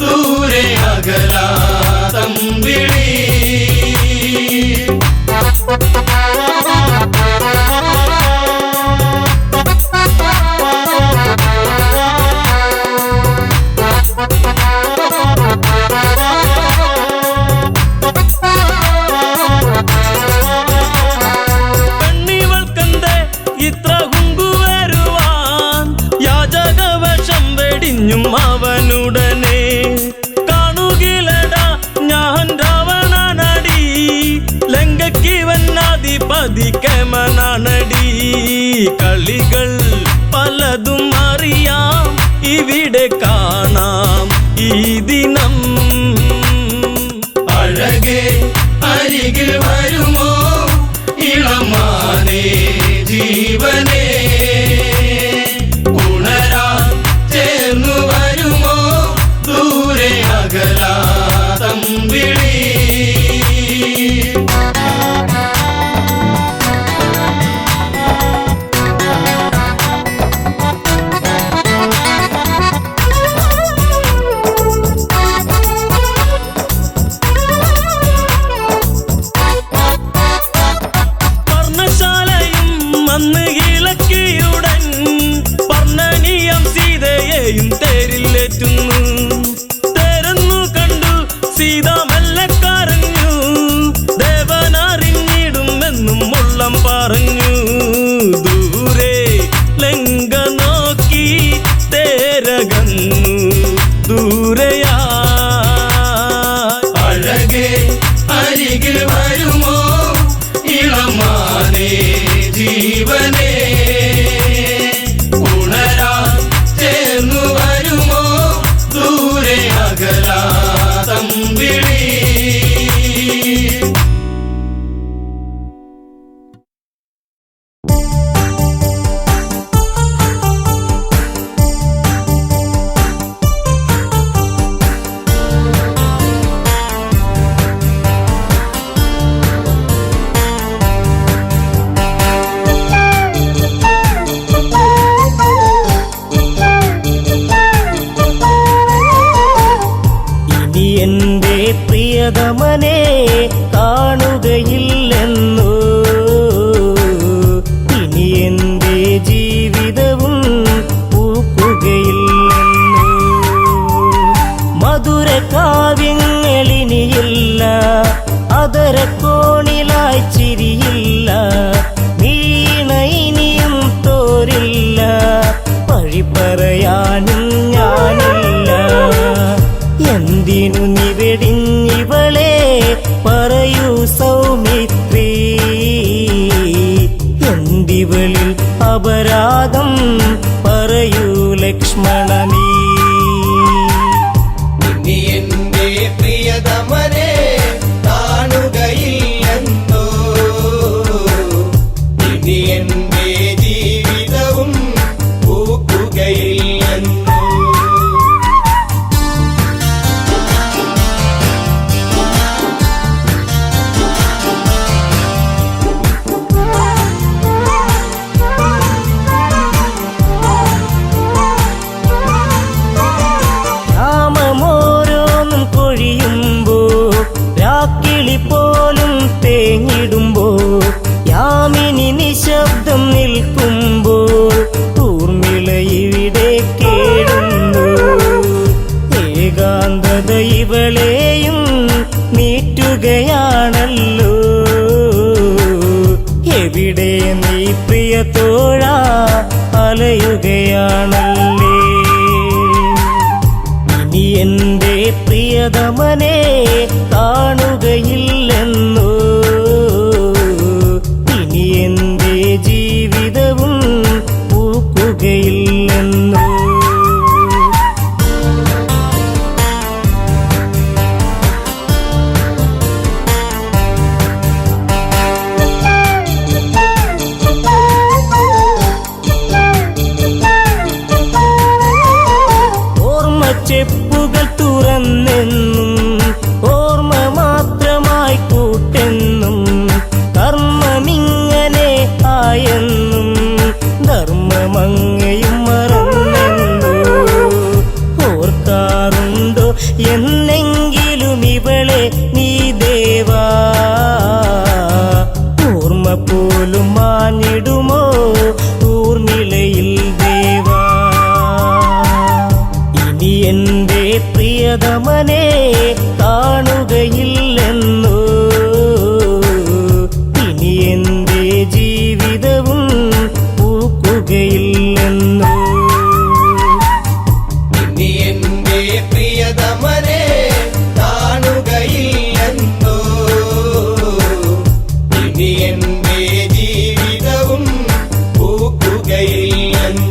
ദൂരെ അകലാ തമ്പിളി. പെണ്ണിവൾക്കെന്തേ ഇത്ര കുങ്കുവരുവാൻ, യാചകവേഷം വെടിഞ്ഞും അവനുടനെ. കാണുകിലടാ ഞാൻ രാവണനടി, ലങ്കയ്ക്കിവനാധിപതി കേമനാണടി. കളികൾ പലതും അറിയാം ഇവിടെ കാണാം ഈ ദിനം. അഴകേ അരികിൽ വരുമോ ഇളമാനേ ജീവനേ, ഉണരാൻ ചേർന്നു വരുമോ ദൂരെ അകലാ തമ്പിളി. പർണശാലയും അന്ന് ഇളക്കിയുടൻ പർണനീയം സീതയെയും തേരിലേറ്റുന്നു. തേരെന്നു കണ്ടു സീത മെല്ലെ കരഞ്ഞു, ദേവനറിഞ്ഞിടുമെന്നും ഉള്ളം പറഞ്ഞു. ദൂരെ ലങ്ക നോക്കി തേരകന്നു ദൂരയാ. അഴകേ അരികിൽ വരുമോ ഇളമാനേ ജീവനേ, ഉണരാൻ ചേർന്നു വരുമോ ദൂരെ അകലാ തമ്പിളി. എന്റെ പ്രിയതമനെ കാണുകയില്ലെന്നു, ഇനി എന്റെ ജീവിതവും പൂക്കുകയില്ലെന്നു. മധുര കാവ്യങ്ങളിനിയില്ല, അതരക്കോണിലായി ചിരിയില്ല. വീണ ഇനിയും തോരില്ല, പഴി പറയാനും ഞാനില്ല. എന്തിനു നിവെടിഞ്ഞിവളെ പറയൂ സൗമിത്രി, അപരാധം പറയൂ ലക്ഷ്മണ നീ. ഇനി എന്റെ പ്രിയതമനെ കാണുകയില്ലെന്നോ, ഇനി എന്റെ ജീവിതവും പൂക്കുകയില്ലെന്നോ. നാമമോരോന്നും കൊഴിയുമ്പോ രാക്കിളി പോലും തേങ്ങിടുമ്പോ യാമിനി നിശബ്ദം നിൽക്കുമ്പോൾ ഊർമിള ഇവിടെ കേടുന്നു. ഏകാന്തത ഇവളെയും നീറ്റുകയാണല്ലോ. എവിടെ നീ പ്രിയ തോഴ അലയുകയാണല്ലേ. ഇനി എന്റെ പ്രിയതമനെ കാണുകയില്ലെന്നോ, ഇനി എന്റെ ജീവിതവും പൂക്കുകയില്ലെന്നോ. ചെപ്പുകൾ തുറന്നെന്നും ഓർമ്മ മാത്രമായി കൂട്ടെന്നും കർമ്മമിങ്ങനെ ആയെന്നും ധർമ്മമങ്ങയും മറന്നെന്നോ. ഓർക്കാറുണ്ടോ എന്നെങ്കിലും ഇവളെ നീ ദേവാ, ഓർമ്മ പോലും മാഞ്ഞിടുമോ ഊർമിളയിൽ ദേവാ. ഇനി എന്റെ പ്രിയതമനെ കാണുകയില്ലെന്നോ, ഇനി എന്റെ ജീവിതവും പൂക്കുകയില്ലെന്നോ. ഇനി എന്റെ പ്രിയതമനെ കാണുകയില്ലെന്നോ, ഇനി എന്റെ ജീവിതവും പൂക്കുകയില്ലെന്നോ.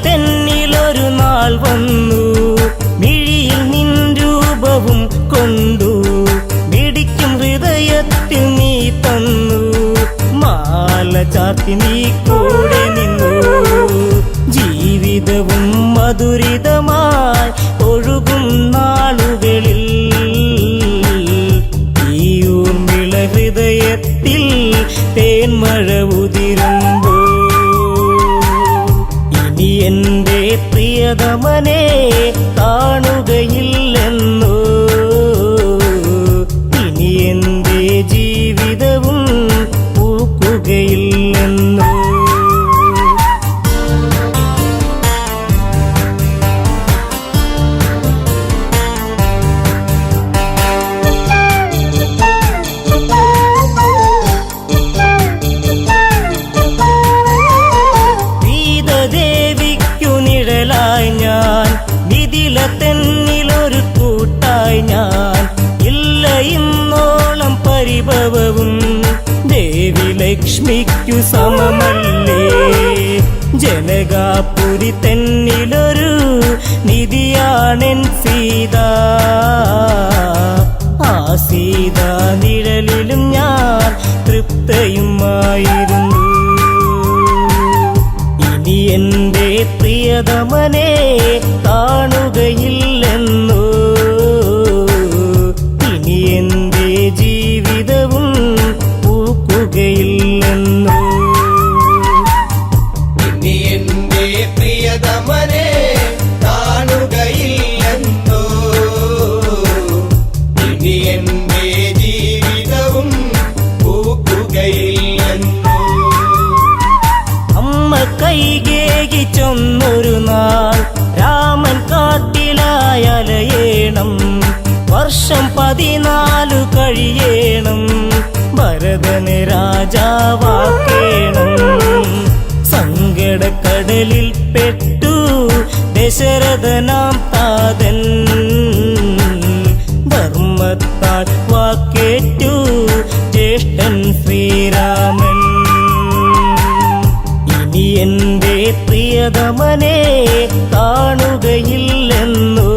തെന്നിലൊരു നാൾ വന്നു മിഴിയിൽ നിൻ രൂപവും കൊണ്ടു, മിടിക്കും ഹൃദയത്തിൽ നീ തന്നു, മാല ചാർത്തി നീ കൂടെ നിന്നു. ജീവിതവും മധുരിതമായി ഒഴുകും നാളുകളിൽ ഈ ഊർമിള ഹൃദയത്തിൽ തേന്മഴ ഉതിരുമ്പോ. ഇനി എന്റെ പ്രിയതമനെ കാണുകയില്ലെന്നോ, ഇനി എന്റെ ജീവിതവും പൂക്കുകയില്ലെന്നോ. ഞാൻ മിഥില തെന്നിലൊരു കൂട്ടായി ഞാൻ, ഇല്ല ഇന്നോളം പരിഭവവും ദേവി ലക്ഷ്മിക്കു സമമല്ലേ. ജനകാപുരി തെന്നിലൊരു നിധിയാണെൻ സീത, ആ സീത നിഴലിലും ഞാൻ തൃപ്തയുമായിരുന്നു. ഇനി എന്റെ പ്രിയതമനെ കാണുകയില്ലെന്നോ, ഇനി എന്റെ ജീവിതവും പൂക്കുകയില്ലെന്നോ. ഇനി എന്റെ പ്രിയതമനെ കാണുകയില്ലെന്നോ, ഇനി എന്റെ ജീവിതവും പൂക്കുകയില്ലെന്നോ. അമ്മ കൈകേകി ചൊന്നൊരു നാൾ രാമൻ കാട്ടിലായലയേണം, വർഷം 14 കഴിയേണം. ഭരതനെ രാജാവാക്കേണം. സങ്കടക്കടലിൽ പെട്ടു ദശരഥനാം താതൻ, ധർമ്മത്താൽ വാക്കേറ്റു ജ്യേഷ്ഠൻ ശ്രീരാമൻ. ഇനി എന്റെ പ്രിയതമനെ കാണുകയില്ലെന്നു,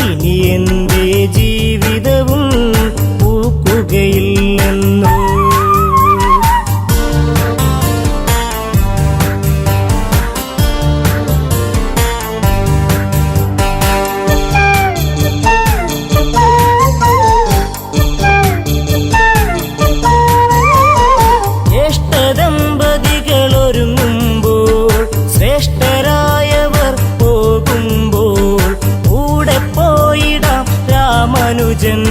ഇനി എന്റെ ജീവിതവും പൂക്കുകയില്ലെന്നു. ജ്യേഷ്ഠദമ്പതികളൊരുങ്ങുമ്പോൾ ശ്രേഷ്ഠരായവർ പോകുമ്പോൾ കൂടെ പോയിടാം രാമാനുജൻ.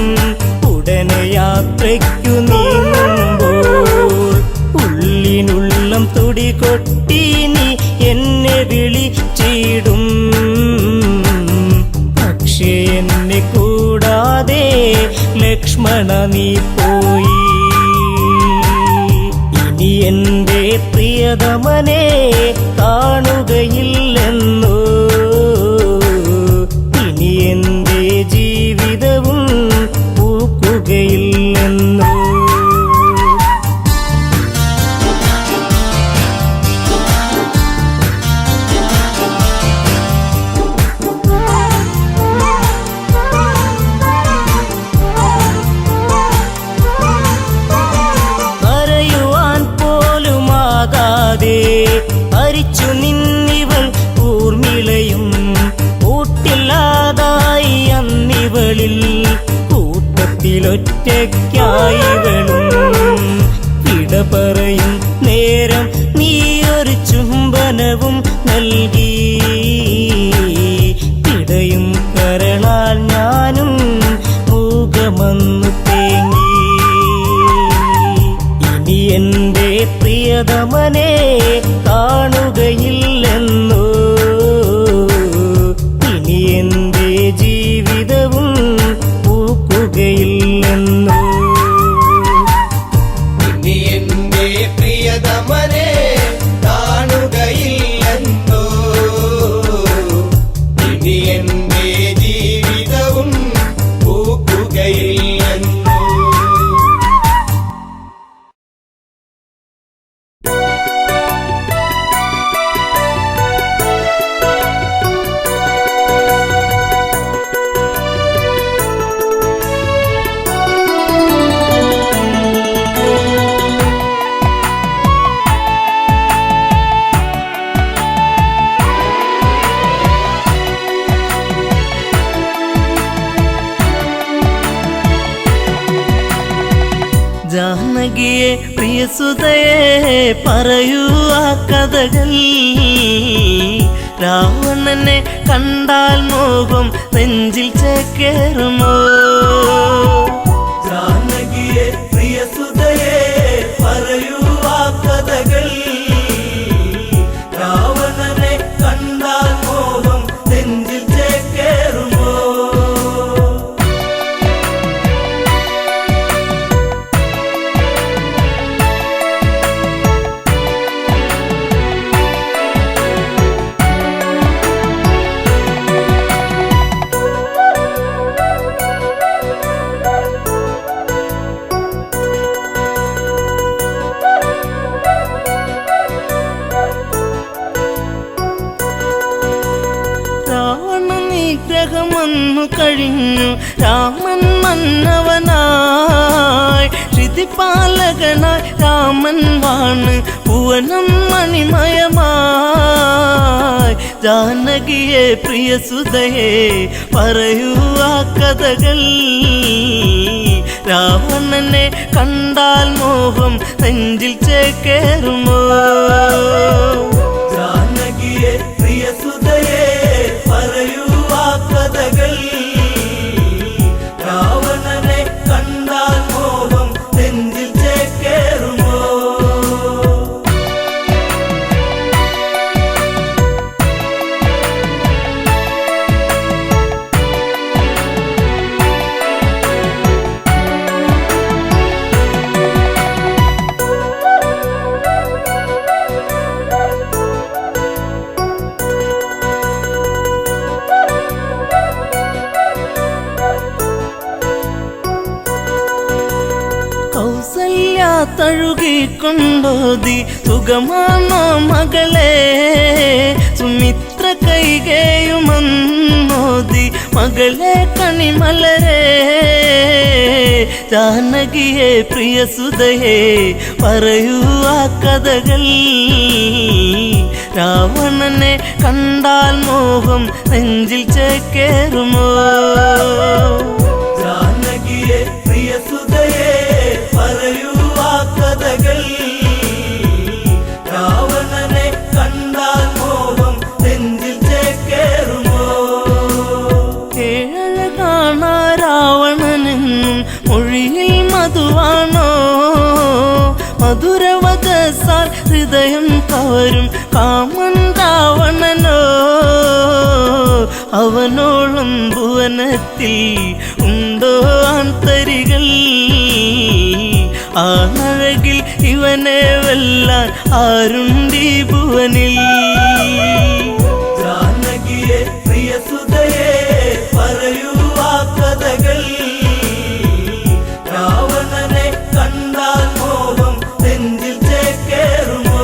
ഉടനെ യാത്രയ്ക്കു നീങ്ങുമ്പോൾ ഉള്ളിനുള്ളം തുടികൊട്ടി നീ എന്നെ വിളിച്ചിടും. പക്ഷേ എന്നെ കൂടാതെ ലക്ഷ്മണ നീ പോയി. ഇനി എന്റെ പ്രിയതമനെ കാണുകയില്ലെന്നു, ഇനി എന്റെ ജീവിതവും പൂക്കുകയില്ലെന്നു. ഹരിച്ചു നിന്നിവൾ ഊർമിളയും, കൂട്ടില്ലാതായി അന്നിവളിൽ കൂട്ടത്തിലൊറ്റയ്ക്കായിവളും. വിട പറയും നേരം നീയൊരു ചുംബനവും നൽകി, ഇടയും കരളാൽ ഞാനും മൂകമന്നു തേങ്ങി. ഇനി എന്റെ പ്രിയതമനെ കാണുകയില്ലെന്നു, ഇനി എന്റെ ജീവിതവും പൂക്കുകയില്ലെന്നു. ഇനി എന്റെ പ്രിയതമനെ കാണുകയില്ലെന്നോ, ഇനി എന്റെ ജീവിതവും പൂക്കുകയില്ലെന്നോ. ജാനകിയെ പ്രിയസുതയെ പറയൂ ആ കഥകൾ. രാവണനെ കണ്ടാൽ മോഹം നെഞ്ചിൽ ചേക്കേറുമോ? ജാനകിയെ പ്രിയസുതയെ പറയൂ ആ കഥകൾ. രാവണനെ കണ്ടാൽ മോഹം നെഞ്ചിൽ ചേക്കേറുമോ? നിഗ്രഹമൊന്നു കഴിഞ്ഞു രാമൻ മന്നവനായി, ശ്രുതിപാലകനായി രാമൻ വാണ് ഭുവനം മണിമയമായി. ജാനകിയെ പ്രിയസുതയെ പറയൂ ആ കഥകൾ. രാവണനെ കണ്ടാൽ മോഹം നെഞ്ചിൽ ചേക്കേറുമോ? ജാനകിയെ പ്രിയസുതയെ പറയൂ ആ കഥകൾ. രാവണനെ കണ്ടാൽ മോഹം നെഞ്ചിൽ ചേക്കേറുമോ? അറിയാത്തഴുകിക്കൊണ്ടോതി സുഖമാണോ മകളെ സുമിത്ര കൈകേയുമന്നോതി മകളെ കണിമലരെ ജാനകിയെ പ്രിയ സുതയെ പറയൂ ആ കഥകൾ രാവണനെ കണ്ടാൽ മോഹം നെഞ്ചിൽ ചേക്കേറുമോ ജാനകിയെ പ്രിയ സുതയെ പറയൂ ആ കഥകൾ രാവണനെ കണ്ടാൽ മോഹം നെഞ്ചിൽ ചേക്കേറുമോ ഏഴഴ കാണാ രാവണനെന്നും മൊഴിയിൽ മധുവാണോ മധുരവചസാൽ ഹൃദയം കവരും കാമൻ രാവണനോ അവനോളം ഭുവനത്തിൽ ഉണ്ടോ ആന്തരികൾ ആണഴകിൽ ഇവനെ വെല്ലാൻ ആരുണ്ടീ ഭുവനിൽ ജാനകിയെ പ്രിയ സുതയെ പറയൂ ആ കഥകൾ രാവണനെ കണ്ടാൽ മോഹം നെഞ്ചിൽ ചേക്കേറുമോ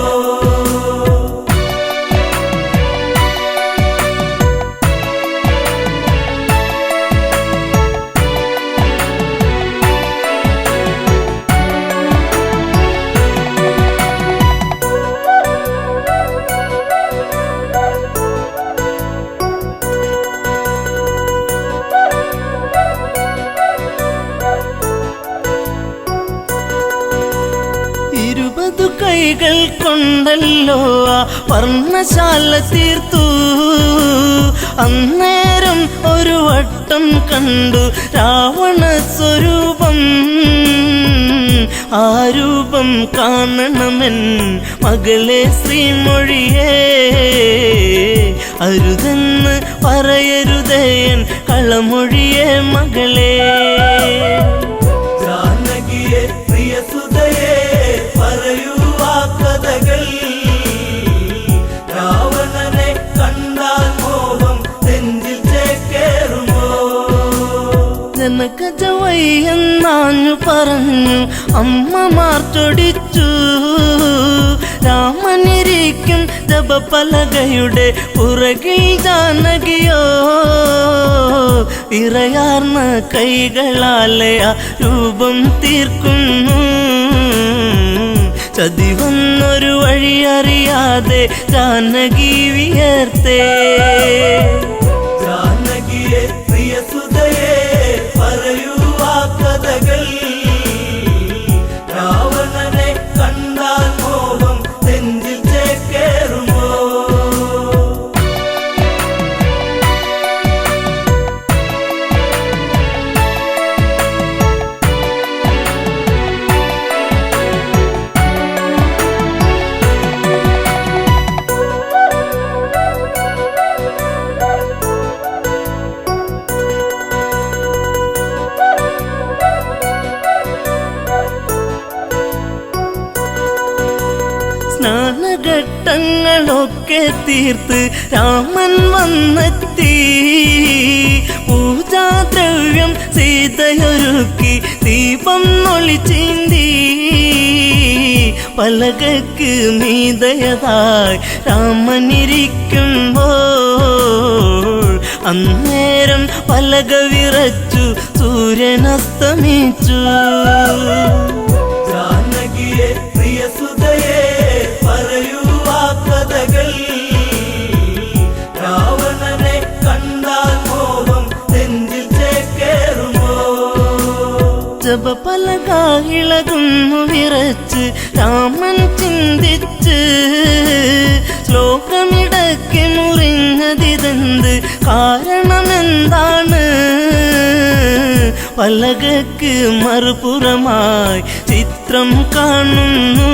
കൈകൾ കൊണ്ടല്ലോ ആ വർണ്ണശാല തീർത്തു അന്നേരം ഒരു വട്ടം കണ്ടു രാവണ സ്വരൂപം ആ രൂപം കാണണമെൻ മകളെ ശ്രീമൊഴിയേ അരുതെന്ന് പറയരുതേൻ കളമൊഴിയേ മകളെ ജാനകിയെ പ്രിയ സുതയെ പറയൂ ആ കഥകൾ രാവണനെ കണ്ടാൽ മോഹം നെഞ്ചിൽ ചേക്കേറുമോ ജനകജവയ്യെന്നാഞ്ഞു പറഞ്ഞു അമ്മമാർ ചൊടിച്ചു രാമനിരിക്കും ജപപലകയുടെ പുറകിൽ ജാനകിയോ വിറയാർന്ന കൈകളാലെ ആ രൂപം തീർക്കുന്നു ചതിവന്നൊരു വഴിയറിയാതെ ജാനകി വിയർത്തേ ജാനകിയെ പ്രിയ സുതയെ പറയൂ ആ കഥകൾ രാവണനെ കണ്ടാൽ മോഹം നെഞ്ചിൽ ചേക്കേറുമോ സ്നാനഘട്ടങ്ങളൊക്കെ തീർത്ത് രാമൻ വന്നെത്തി പൂജാദ്രവ്യം സീതയൊരുക്കി ദീപം ഒളിച്ചീന്തി പലകക്ക് മീതയതായി രാമനിരിക്കുമ്പോൾ അന്നേരം പലക വിറച്ചു സൂര്യനസ്തമിച്ചു ജാനകിയെ പ്രിയ സുതയെ പറയൂ ആ കഥകൾ രാവണനെ കണ്ടാൽ മോഹം നെഞ്ചിൽ ചേക്കേറുമോ ജപപലക ഇളകുന്നു വിറച്ച് രാമൻ ചിന്തിച്ച് ശ്ലോകമിടയ്ക്ക് മുറിഞ്ഞതിതെന്ത് കാരണമെന്താണ് പലകക്ക് മറുപുറമായി ചിത്രം കാണുന്നു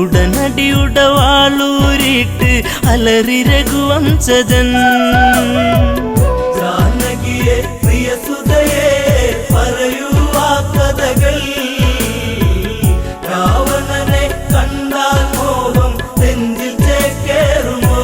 ഉടനടി ഉടവാളൂരിട്ട് അലറി രഘുവംശജൻ ജാനകിയെ പ്രിയ സുതയെ പറയൂ ആ കഥകൾ രാവണനെ കണ്ടാൽ മോഹം നെഞ്ചിൽ ചേക്കേറുമോ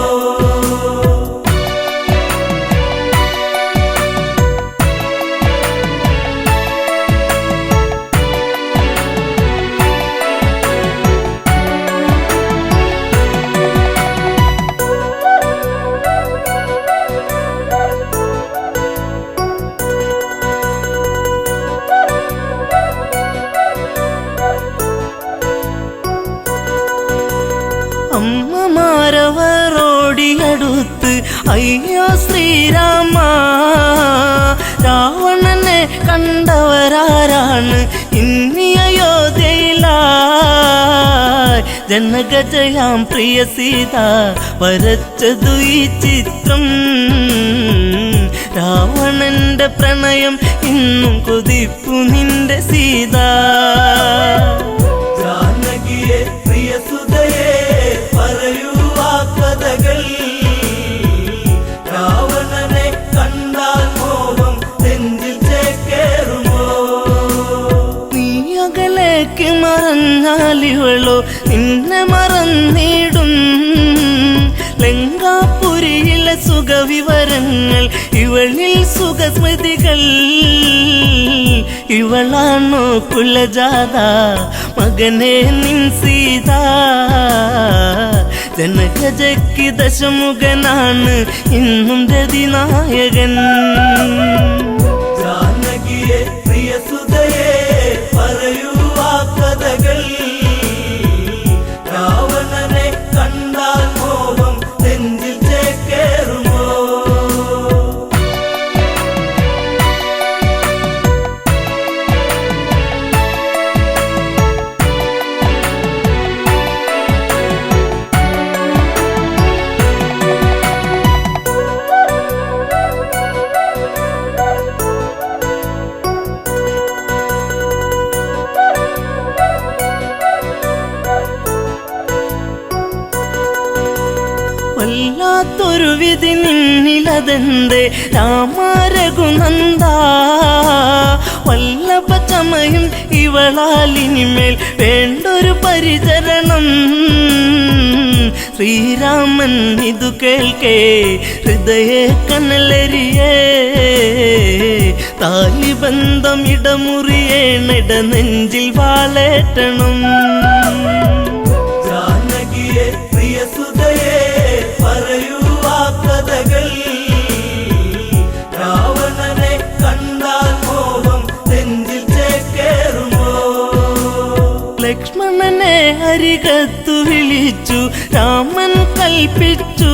അയ്യോ ശ്രീരാമ, രാവണനെ കണ്ടവരാരാണ് ഇന്നി അയോധ്യയിലായി ജനകജയാം പ്രിയ സീത വരച്ചതു ഈ ചിത്രം. രാവണന്റെ പ്രണയം ഇന്നും കൊതിപ്പു നിന്റെ സീത. ജാനകിയെ പ്രിയ സുതയെ പറയൂ ആ കഥകൾ. രാവണനെ കണ്ടാൽ മോഹം നെഞ്ചിൽ ചേക്കേറുമോ? നീ അകലേക്ക് മറഞ്ഞാലിവളോ നിന്നെ മറന്നിടും. ലങ്കാപുരിയിലെ സുഖവിവരങ്ങൾ ഇവളിൽ സുഖസ്മൃതികൾ. ഇവളാണോ കുലജാത മകനെ നിൻ സീത? ജനകജയ്ക്ക് ദശമുഖനാണ് ഇന്നും രതിനായകൻ. ജാനകിയെ പ്രിയ സുതയെ പറയൂ ആ കഥകൾ. രാവണനെ കണ്ടാൽ മോഹം നെഞ്ചിൽ ചേക്കേറുമോ? വല്ലാത്തൊരു വിധി നിന്നിലതെന്തേ രാമരഘുനന്ദ. വല്ലഭ ചമയും ഇവളാലിനിമേൽ വേണ്ടൊരു പരിചരണം. ശ്രീരാമൻ ഇതു കേൾക്കേ ഹൃദയേ കനലരിയേ. താലിബന്ധം ഇടമുറിയേണിട നെഞ്ചിൽ വാളേറ്റണം. ജാനകിയെ പ്രിയ സുതയെ പറയൂ ആ കഥകൾ. രാവണനെ കണ്ടാൽ മോഹം നെഞ്ചിൽ ചേക്കേറുമോ? ലക്ഷ്മണനെ അരികത്തു വിളിച്ചു രാമൻ കൽപ്പിച്ചു.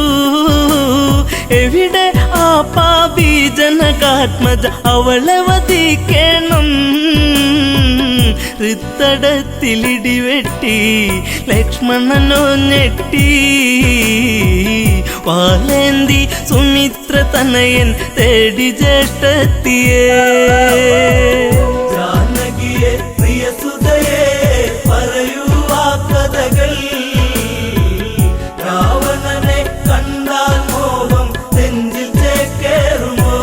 എവിടെ ആ പാപി ജനകാത്മജ, അവളെ വധിക്കണം. ഹൃത്തടത്തിലിടിവെട്ടി ലക്ഷ്മണനോ ഞെട്ടി. വാലേന്തി സുമിത്ര തനയൻ തേടി ജ്യേഷ്ഠത്തിയേ. ജാനകിയെ പ്രിയ സുതയെ പറയൂ ആ കഥകൾ. രാവണനെ കണ്ടാൽ മോഹം നെഞ്ചിൽ ചേക്കേറുമോ?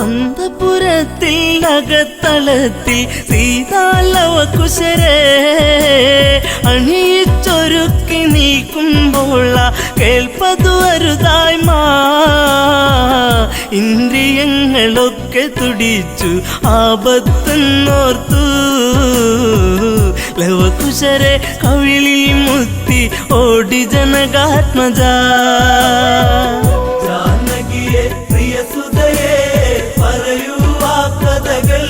അന്തപുരത്തിൽ അകത്തളത്തിൽ സീതാലവകുശരെ അണിയിച്ചൊരുക്കി നീക്കുമ്പോൾ കേൾപ്പതു അരുതായ്മ. ഇന്ദ്രിയങ്ങളൊക്കെ തുടിച്ചു ആപത്തെന്നോർത്തു. ലവകുശരെ കവിളിൽ മുത്തി ഓടി ജനകാത്മജ. ജാനകിയെ പ്രിയ സുതയെ പറയൂ ആ കഥകൾ.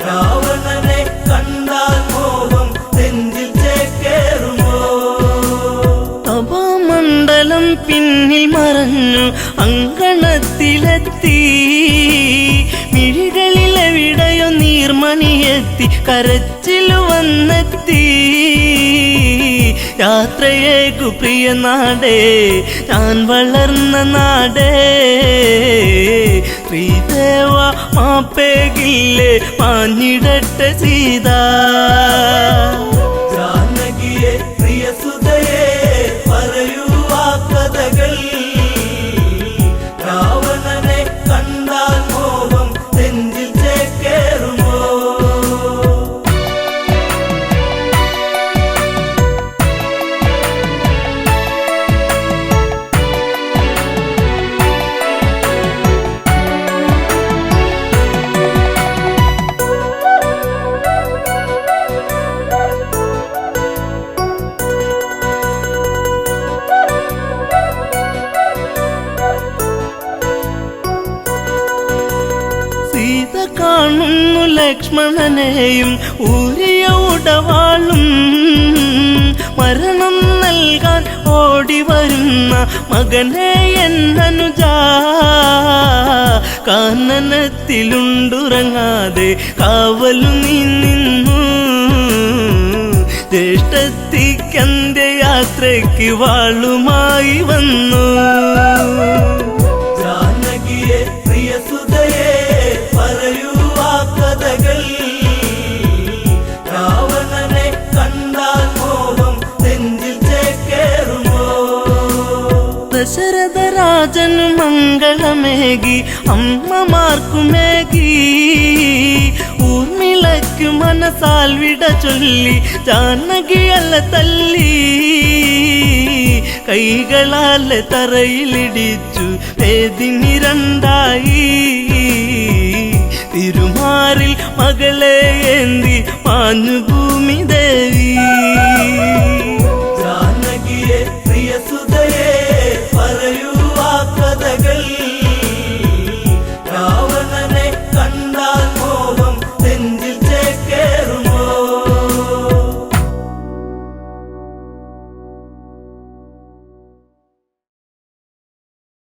രാവണനെ കണ്ടാൽ മോഹം നെഞ്ചിൽ ചേക്കേറുമോ? തപോമണ്ഡലം പിന്നിൽ മറഞ്ഞു അങ്കണത്തിലെത്തി. മിഴികളിലെവിടെയോ നീർമണിയെത്തി കരച്ചിലു വന്നെത്തി. യാത്രയേകു പ്രിയ നാടേ ഞാൻ വളർന്ന നാടേ. ശ്രീദേവ മാപ്പേകില്ലേ മാഞ്ഞിടട്ടെ സീത. ജാനകിയെ പ്രിയ സുതയെ പറയൂ ആ കഥകൾ. രാവണനെ കണ്ടാൽ മോഹം നെഞ്ചിൽ ചേക്കേറുമോ? ലക്ഷ്മണനെയും ഊരിയ ഉടവാളും മരണം നൽകാൻ ഓടി വരുന്ന മകനെ എന്നനുജ കാനനത്തിലുണ്ടുറങ്ങാതെ കാവലു നീ നിന്നു ജ്യേഷ്ഠത്തിക്കന്റെ യാത്രയ്ക്ക് വാളുമായി വന്നു ജാനകിയെ പ്രിയസുതയെ പറയൂ ആ കഥകൾ രാവണനെ കണ്ടാൽ മോഹം നെഞ്ചിൽ ചേക്കേറുമോ ദശരഥ രാജനു മംഗളമേകി അമ്മമാർക്കുമേകി ഊർമിളയ്ക്കു മനസാൽ വിട ചൊല്ലി ജാനകിയല്ല തല്ലി കൈകളാലെ തറയിലിടിച്ചു വേദിനി രണ്ടായി തിരുമാറിൽ മകളെ ഏന്തി മാഞ്ഞു ഭൂമി